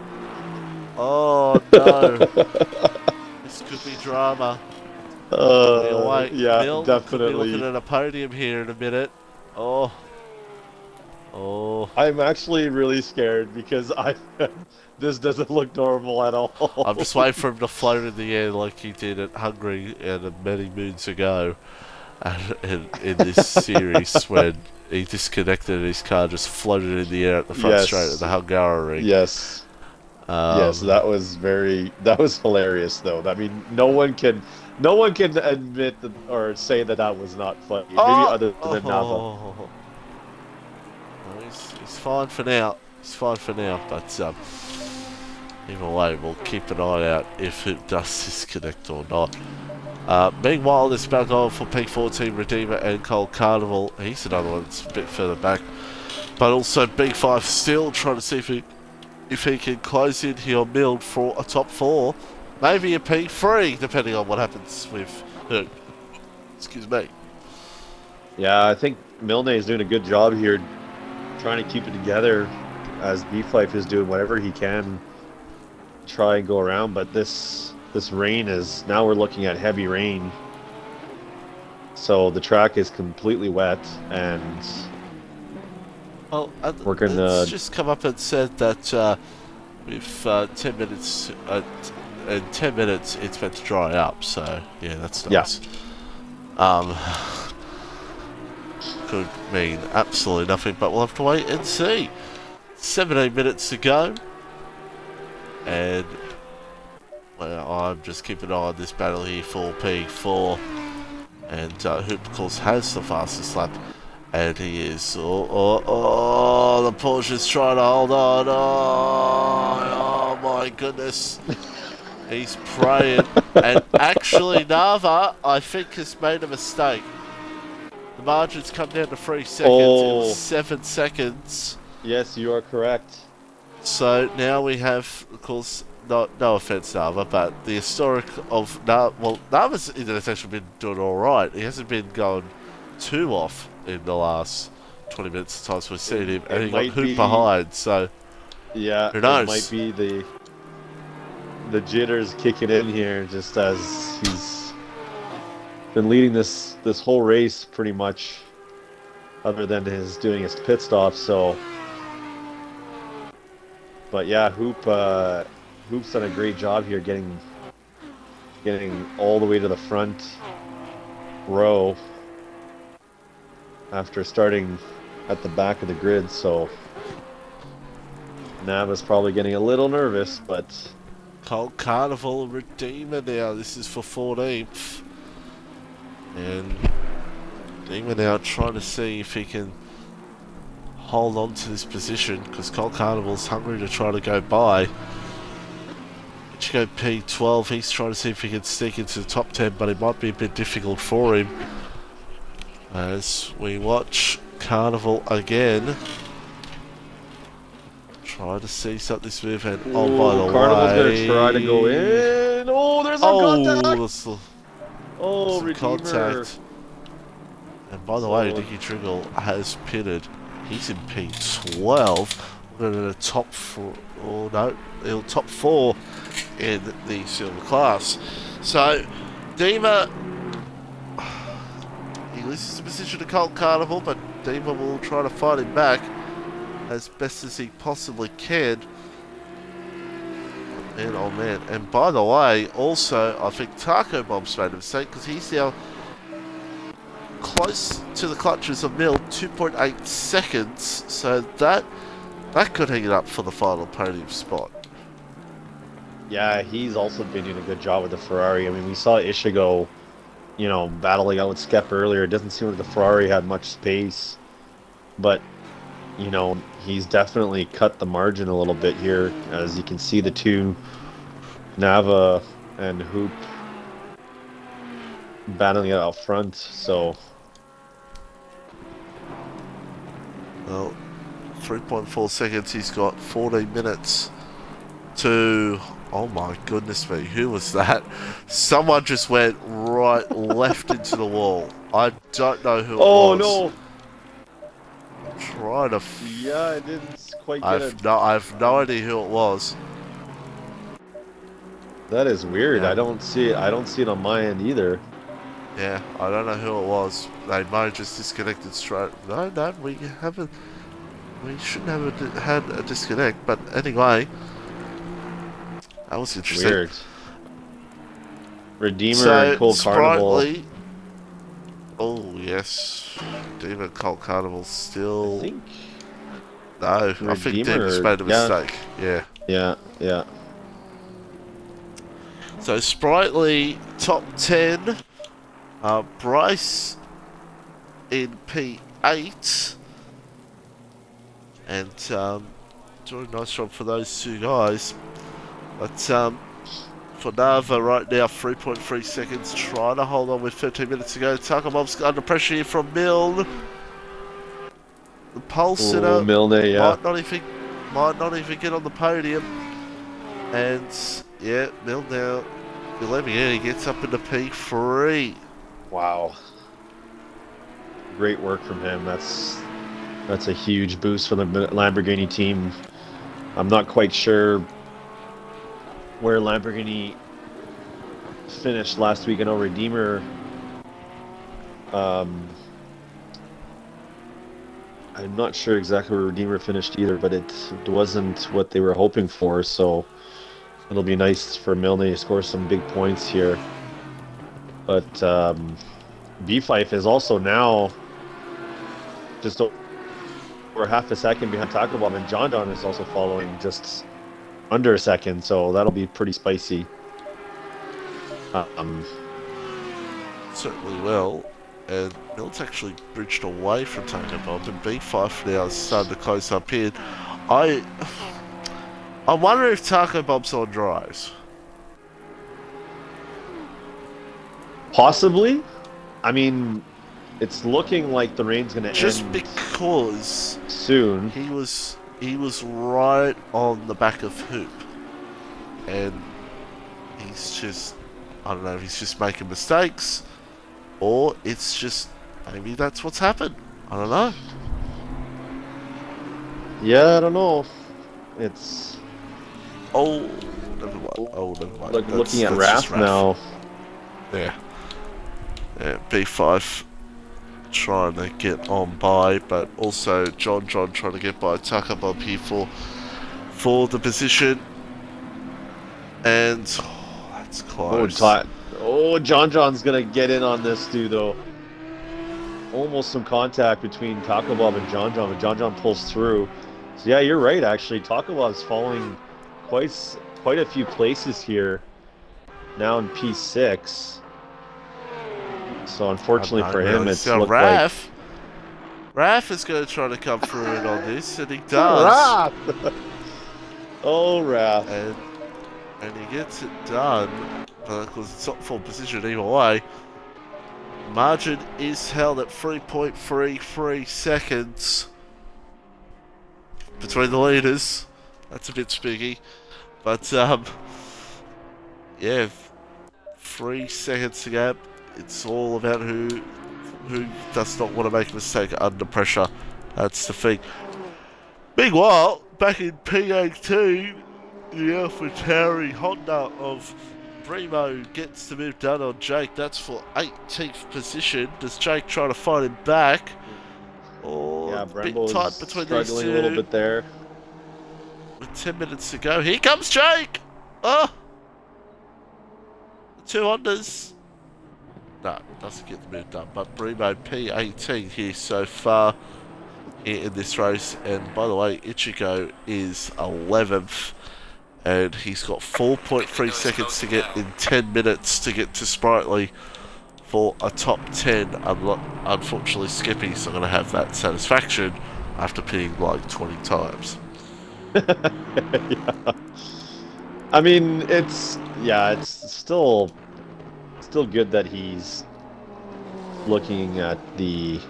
Oh no. This could be drama. Yeah, Milne definitely. could be looking at a podium here in a minute. Oh. I'm actually really scared, because this doesn't look normal at all. I'm just waiting for him to float in the air like he did at Hungary many moons ago. and in this series when he disconnected and his car just floated in the air at the front straight at the Hungary. Yes. Yes, that was hilarious though. I mean, no one can admit that, or say that that was not funny. Maybe other than Nava. Well, he's fine for now. He's fine for now, but either way, we'll keep an eye out if it does disconnect or not. Meanwhile, there's battle going for P14 Redeemer and Cold Carnival. He's another one that's a bit further back, but also Big 5 still trying to see if he can close in here Mild for a top 4, maybe a P3, depending on what happens with excuse me. Yeah, I think Milne is doing a good job here, trying to keep it together, as B-Fife is doing whatever he can to try and go around. But this rain is, now we're looking at heavy rain, so the track is completely wet, and well, we're gonna it's just come up and said that with 10 minutes, in 10 minutes it's meant to dry up. So yeah, that's nice. Could mean absolutely nothing, but we'll have to wait and see. 17 minutes to go, and well, I'm just keeping an eye on this battle here for P4, and Hoop of course has the fastest lap. And he is, the Porsche's trying to hold on, oh my goodness, he's praying, and actually Nava, I think, has made a mistake. The margins come down to 3 seconds, it was 7 seconds. Yes, you are correct. So now we have, of course, no offense Nava, but the historic of Nava's actually been doing alright, he hasn't been going too off in the last 20 minutes of times we've seen him, and he got Hoop behind, so yeah, who knows? It might be the jitters kicking in here, just as he's been leading this whole race pretty much, other than doing his pit stop. So, but yeah, Hoop's done a great job here, getting all the way to the front row after starting at the back of the grid. So Nava's probably getting a little nervous, but Cold Carnival Redeemer now, this is for 14th, and Redeemer now trying to see if he can hold on to this position, because Cold Carnival's hungry to try to go by. Ichigo P12, he's trying to see if he can sneak into the top 10, but it might be a bit difficult for him. As we watch Carnival again, try to see something smooth, and by the Carnival's way, gonna try to go in. Oh, there's some contact. Contact. And by the way, Nicky Triggle has pitted. He's in P12. We're in the top 4. Oh no, top 4 in the silver class. So, Dima, he loses the position to Colt Carnival, but Dima will try to fight him back as best as he possibly can. Man, oh man. And by the way, also, I think Taco Bomb's made a mistake, because he's now close to the clutches of Mill, 2.8 seconds, so that could hang it up for the final podium spot. Yeah, he's also been doing a good job with the Ferrari. I mean, we saw Ishigo, battling out with Skep earlier. It doesn't seem like the Ferrari had much space, but he's definitely cut the margin a little bit here, as you can see the two, Nava and Hoop, battling it out front. So, well, 3.4 seconds. He's got 14 minutes to. Oh my goodness me! Who was that? Someone just went left into the wall. I don't know who it was. Oh no! Trying to. Yeah, I didn't quite get it. I have no idea who it was. That is weird. Yeah. I don't see it on my end either. Yeah, I don't know who it was. They might have just disconnected straight. No, we haven't. We shouldn't have had a disconnect. But anyway, that was interesting. Weird. Redeemer and Cold Carnival. Oh, yes. Demon Cult Carnival I still... think. No, I think Demon's made a mistake. Yeah. Yeah. So, Sprightly, top 10. Bryce in P8. And doing a nice job for those two guys. But for Nava right now, 3.3 seconds, trying to hold on with 13 minutes to go. Takabob's under pressure here from Milne. The pole sitter Milne, yeah. might not even get on the podium. And yeah, Milne now 11. Yeah, he gets up into P3. Wow. Great work from him. That's a huge boost for the Lamborghini team. I'm not quite sure where Lamborghini finished last week. I know Redeemer I'm not sure exactly where Redeemer finished either, but it wasn't what they were hoping for, so it'll be nice for Milne to score some big points here. But B-Fife is also now just over half a second behind Taco Bomb, and John Don is also following just under a second, so that'll be pretty spicy. Certainly will. And Milt's actually bridged away from Taco Bomb, and B5 now is starting to close up in. I wonder if Taco Bomb's on dries. Possibly. I mean, it's looking like the rain's going to end just because soon. He was right on the back of Hoop, and he's just, I don't know if he's just making mistakes, or it's just maybe that's what's happened. I don't know. Yeah, I don't know. It's never mind. Like looking at Raph now. Yeah, B5 trying to get on by, but also John trying to get by Tucker Bob here for the position. And that's close. John's gonna get in on this too, though. Almost some contact between Taco Bob and John, but John pulls through. So yeah, you're right. Actually, Taco Bob's falling quite a few places here. Now in P6. So unfortunately for him, it's looked like Raph is going to try to come through it on this, and he does. Raph. And he gets it done, because it's not full position either way. Margin is held at 3.33 seconds between the leaders. That's a bit spooky. But, yeah, 3 seconds to go. It's all about who does not want to make a mistake under pressure. That's the thing. Meanwhile, back in P82, the AlphaTauri Honda of Primo gets the move done on Jake. That's for 18th position. Does Jake try to fight him back? Or yeah, a bit Brembo's tight between these two. Struggling a little bit there. With 10 minutes to go. Here comes Jake! Oh! The two Hondas. No, doesn't get the move done. But Bremo P18 here so far here in this race. And by the way, Ichigo is 11th. And he's got 4.3 seconds to get in 10 minutes to get to Sprightly for a top 10. Unfortunately, Skippy's not going to have that satisfaction after pitting like 20 times. Yeah. I mean, it's still good that he's looking at the,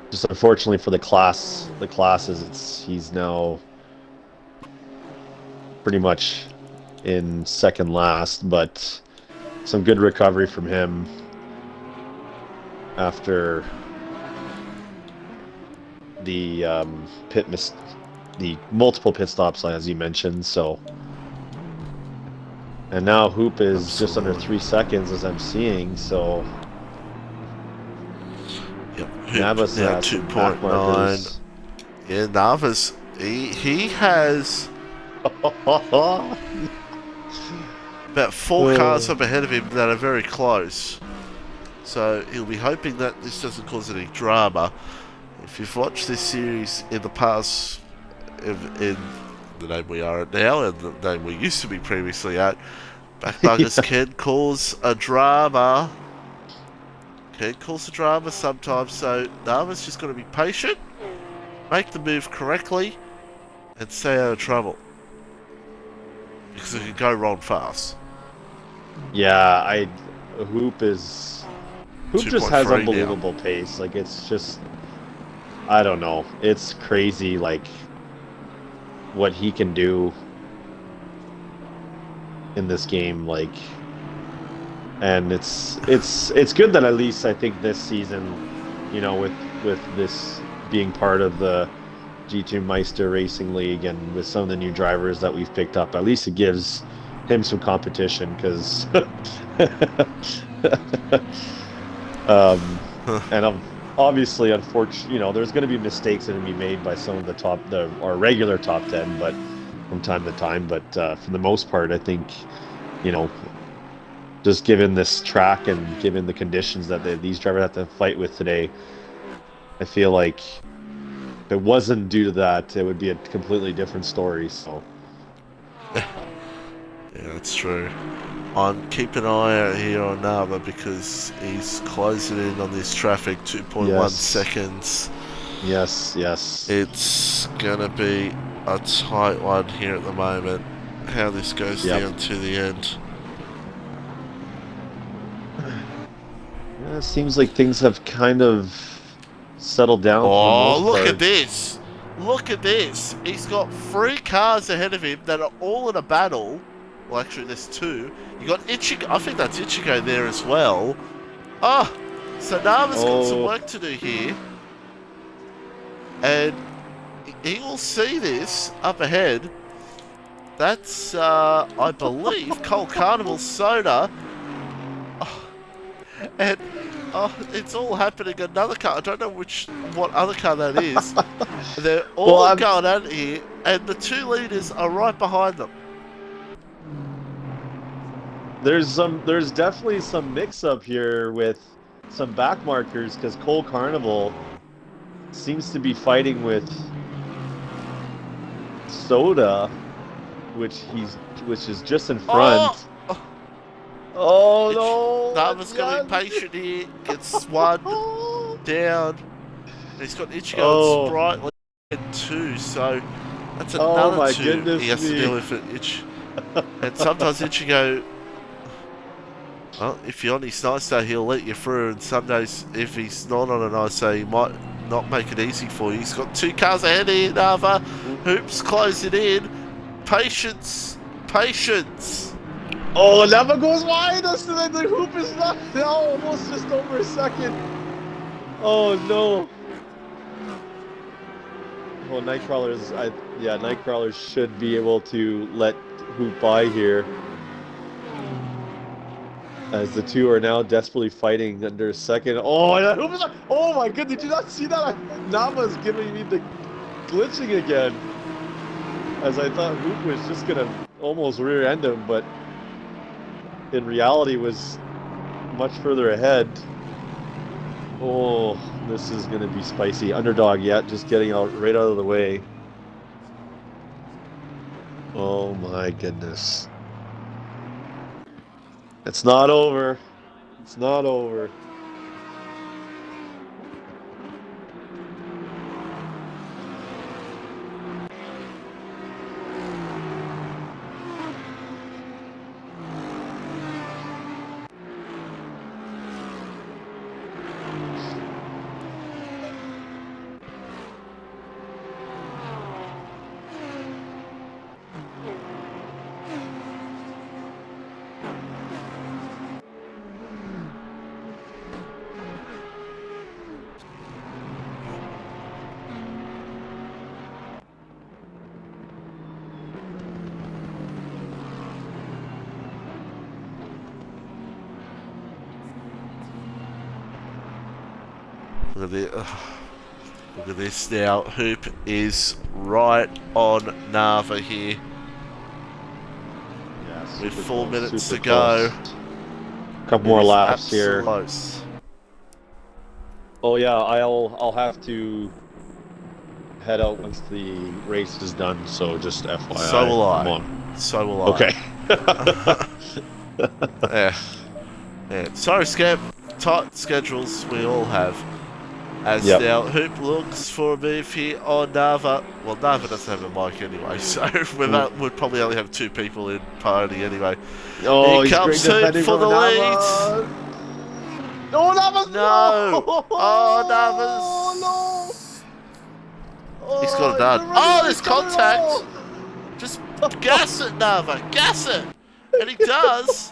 just unfortunately for the classes, he's now pretty much in second last, but some good recovery from him after the the multiple pit stops, as you mentioned. So, and now Hoop is just under 3 seconds, as I'm seeing. So, yep, Navas now has 2.9. Yeah, Navas, he has about 4 cars up ahead of him that are very close. So he'll be hoping that this doesn't cause any drama. If you've watched this series in the past, in the name we are at now and the name we used to be previously at, backbuggers can cause a drama. Can cause a drama sometimes, so Nava's just got to be patient, make the move correctly, and stay out of trouble. Because it can go wrong fast. Yeah, Hoop just has 2.3 unbelievable pace. Like, it's just, I don't know. It's crazy, like, what he can do in this game, like, and it's good that at least I think this season, you know, with this being part of the G2 Meister Racing League and with some of the new drivers that we've picked up, at least it gives him some competition, because and obviously, unfortunately, you know, there's going to be mistakes that are going to be made by some of our regular top 10, but from time to time. But for the most part, I think, you know, just given this track and given the conditions that these drivers have to fight with today, I feel like if it wasn't due to that, it would be a completely different story. So. Yeah, that's true. I'm keeping an eye out here on Nava because he's closing in on this traffic, 2.1 seconds. Yes. It's gonna be a tight one here at the moment. How this goes down to the end. Yeah, it seems like things have kind of settled down. Oh, look at this! Look at this! He's got 3 cars ahead of him that are all in a battle. Well, actually, there's 2. You got Ichigo. I think that's Ichigo there as well. Oh, so Nava's got some work to do here. And he will see this up ahead. That's, I believe, Coal Carnival Soda. Oh, and, it's all happening. Another car. I don't know what other car that is. They're all going out here, and the 2 leaders are right behind them. There's definitely some mix-up here with some back markers, because Coal Carnival seems to be fighting with Soda, which is just in front. Oh no! Nava's got to be patient here. Gets 1 down. He's got Ichigo and Sprightly and 2, so that's another 2 he has to deal with it. And sometimes Ichigo, well, if you're on his nice day, he'll let you through, and some days, if he's not on a nice day, he might not make it easy for you. He's got 2 cars ahead here, Nava. Hoop's closing in. Patience. Oh, Nava goes wide. The Hoop is not. Almost just over a second. Oh no. Well, Nightcrawlers should be able to let Hoop by here, as the 2 are now desperately fighting under a second. Oh, that Hoop is like, oh my god, did you not see that? Nava's giving me the glitching again, as I thought Hoop was just gonna almost rear-end him, but in reality was much further ahead. Oh, this is gonna be spicy. Underdog yet, just getting right out of the way. Oh my goodness. It's not over. It's not over. Look at this now. Hoop is right on Nava here. Yeah, with 4 minutes to super go. close. Couple more laps here. Close. Oh yeah, I'll have to head out once the race is done. So just FYI. So will I'm I. on. So will I. Okay. Yeah. Yeah. Sorry, Scamp. Tight schedules we all have. As Yep. now, Hoop looks for a move here on Nava. Well, Nava doesn't have a mic anyway, so we'd probably only have 2 people in party anyway. Oh, Here he's comes great Hoop defending for from the lead. Navas. No, Navas! No! No! Oh, Navas! No! He's got it done. Oh, there's contact! Just gas it, Nava! Gas it! And he does!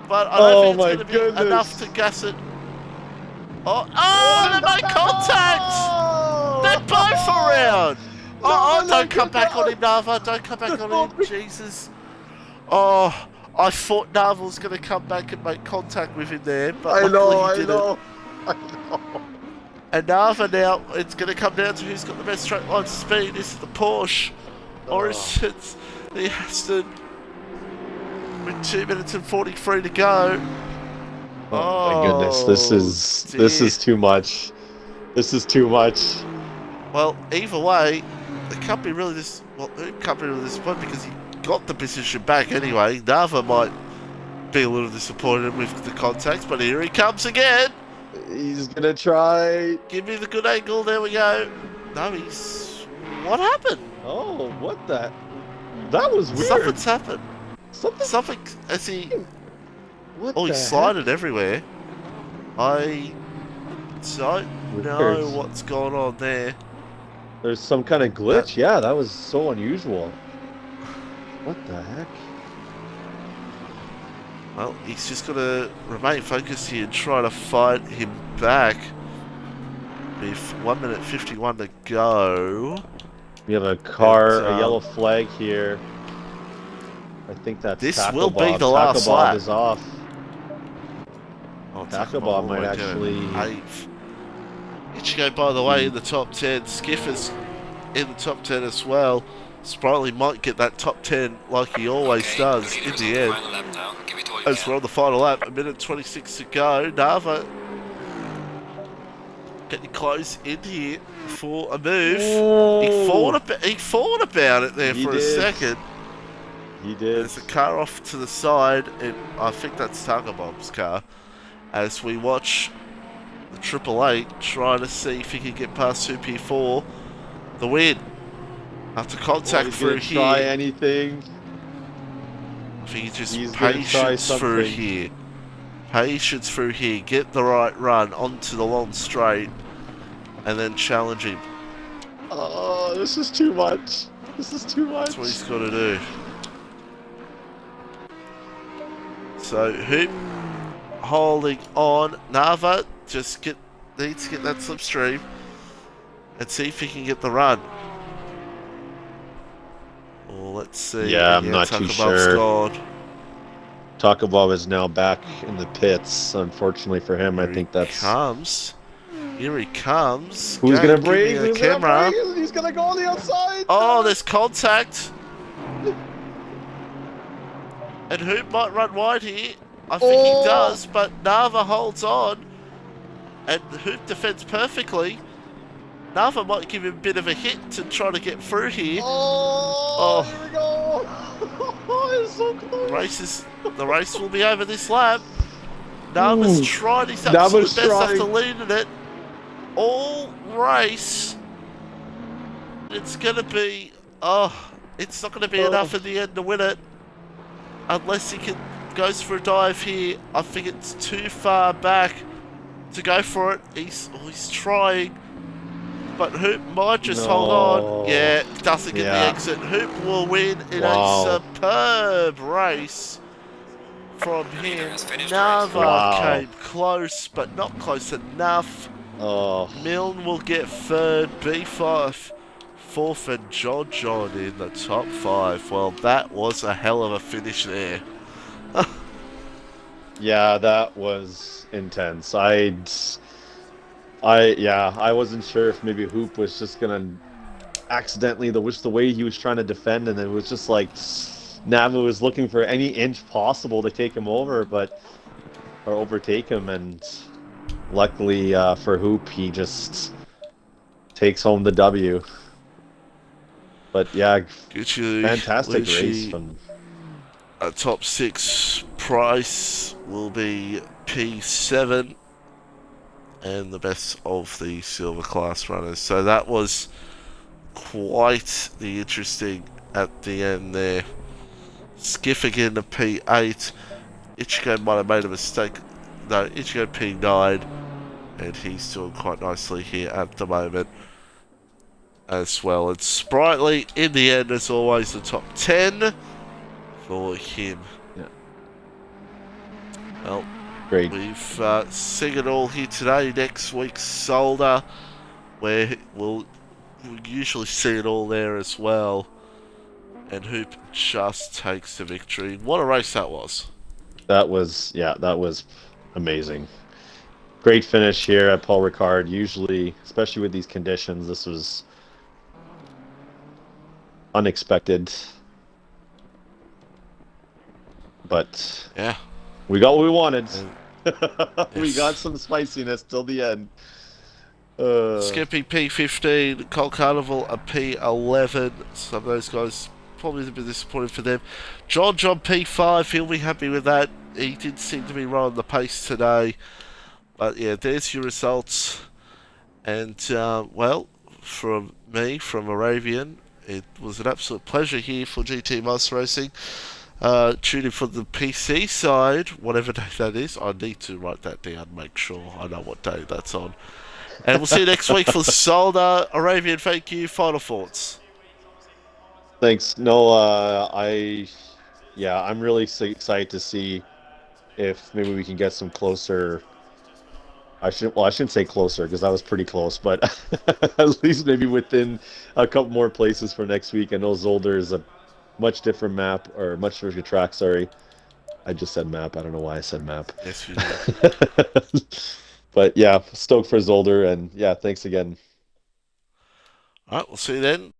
But I don't think it's going to be enough to gas it. Oh, they made contact! They're both around! Oh, don't come back on him, Nava. Don't come back on him, Jesus. Oh, I thought Nava was going to come back and make contact with him there, but luckily he didn't. I know. And Nava now, it's going to come down to who's got the best straight line speed. Is it the Porsche? Or is it the Aston? With 2 minutes and 43 to go. Oh my goodness, this is too much. This is too much. Well, either way, it can't be really disappointed because he got the position back anyway. Nava might be a little disappointed with the contact, but here he comes again. He's gonna try. Give me the good angle. There we go. No, he's. What happened? Oh, what the? That was weird. Something's happened. Something. Something as he. What Oh, he slided everywhere. I don't know what's going on there. There's some kind of glitch. Yeah, that was so unusual. What the heck? Well, he's just got to remain focused here and try to fight him back. With 1 minute 51 to go. We have a car, a yellow flag here. I think that's this Taco will Bob. be the last Taco Bob lap. is off. Oh, Taco Bob might actually. Ichigo, by the way, in the top 10. Skiffer's in the top 10 as well. Sprightly might get that top 10 like he always does in the end. As we're on the final lap, 1 minute 26 to go. Nava getting close in here for a move. He thought about it there for a second. He did. There's a car off to the side, and I think that's Taco Bob's car. As we watch the Triple Eight trying to see if he can get past 2P4. The win. After contact through here. Try anything. I think he's patience through here. Patience through here. Get the right run onto the long straight. And then challenge him. Oh, this is too much. This is too much. That's what he's got to do. So, Hoop holding on. Nava just needs to get that slipstream and see if he can get the run. Well, let's see. Yeah, I'm not too sure. Gone. Taco Bob is now back in the pits. Unfortunately for him, I think that's. Here he comes. Who's gonna break? He's gonna go on the outside. Oh, there's contact. And Hoop might run wide here. I think he does, but Nava holds on. And Hoop defends perfectly. Nava might give him a bit of a hit to try to get through here. Oh, here we go. It's so close. The race will be over this lap. Nava's tried his absolute best after leading it all race. It's going to be... it's not going to be enough in the end to win it. Unless he goes for a dive here. I think it's too far back to go for it. He's trying. But Hoop might just hold on. Yeah, doesn't get the exit. Hoop will win in a superb race from him. Nava came close, but not close enough. Milne will get third. B5 fourth, and John in the top 5. Well, that was a hell of a finish there. Yeah, that was intense. I wasn't sure if maybe Hoop was just gonna accidentally the way he was trying to defend, and it was just like Nava was looking for any inch possible to take him over, or overtake him, and luckily for Hoop, he just takes home the W. But yeah, fantastic race Gucci, from. top 6 price will be P7 and the best of the silver class runners. So that was quite the interesting at the end there. Skiff again to P8. Ichigo might have made a mistake. No, Ichigo P9. And he's doing quite nicely here at the moment as well. And Sprightly, in the end, as always, the top 10 for him. Yeah. Well, Great. we've seen it all here today. Next week's Solder, where we'll usually see it all there as well. And Hoop just takes the victory. What a race that was. That was amazing. Great finish here at Paul Ricard. Usually, especially with these conditions, this was unexpected. But yeah, we got what we wanted. We yes. got some spiciness till the end. Skippy P15, Cole Carnival a P11. Some of those guys probably a bit disappointed for them. John P5, he'll be happy with that. He did seem to be right on the pace today. But yeah, there's your results. And well, from me, from Arabian, it was an absolute pleasure here for GT Meister Racing. Tune in for the PC side, whatever day that is. I need to write that down, make sure I know what day that's on. And we'll see you next week for Solder. Arabian, thank you. Final thoughts. Thanks. No, I'm really excited to see if maybe we can get some closer. I shouldn't say closer because that was pretty close, but at least maybe within a couple more places for next week. I know Zolder is a much different map, or much different track, sorry. I just said map. I don't know why I said map. Yes, you did. But yeah, stoked for Zolder, and yeah, thanks again. All right, we'll see you then.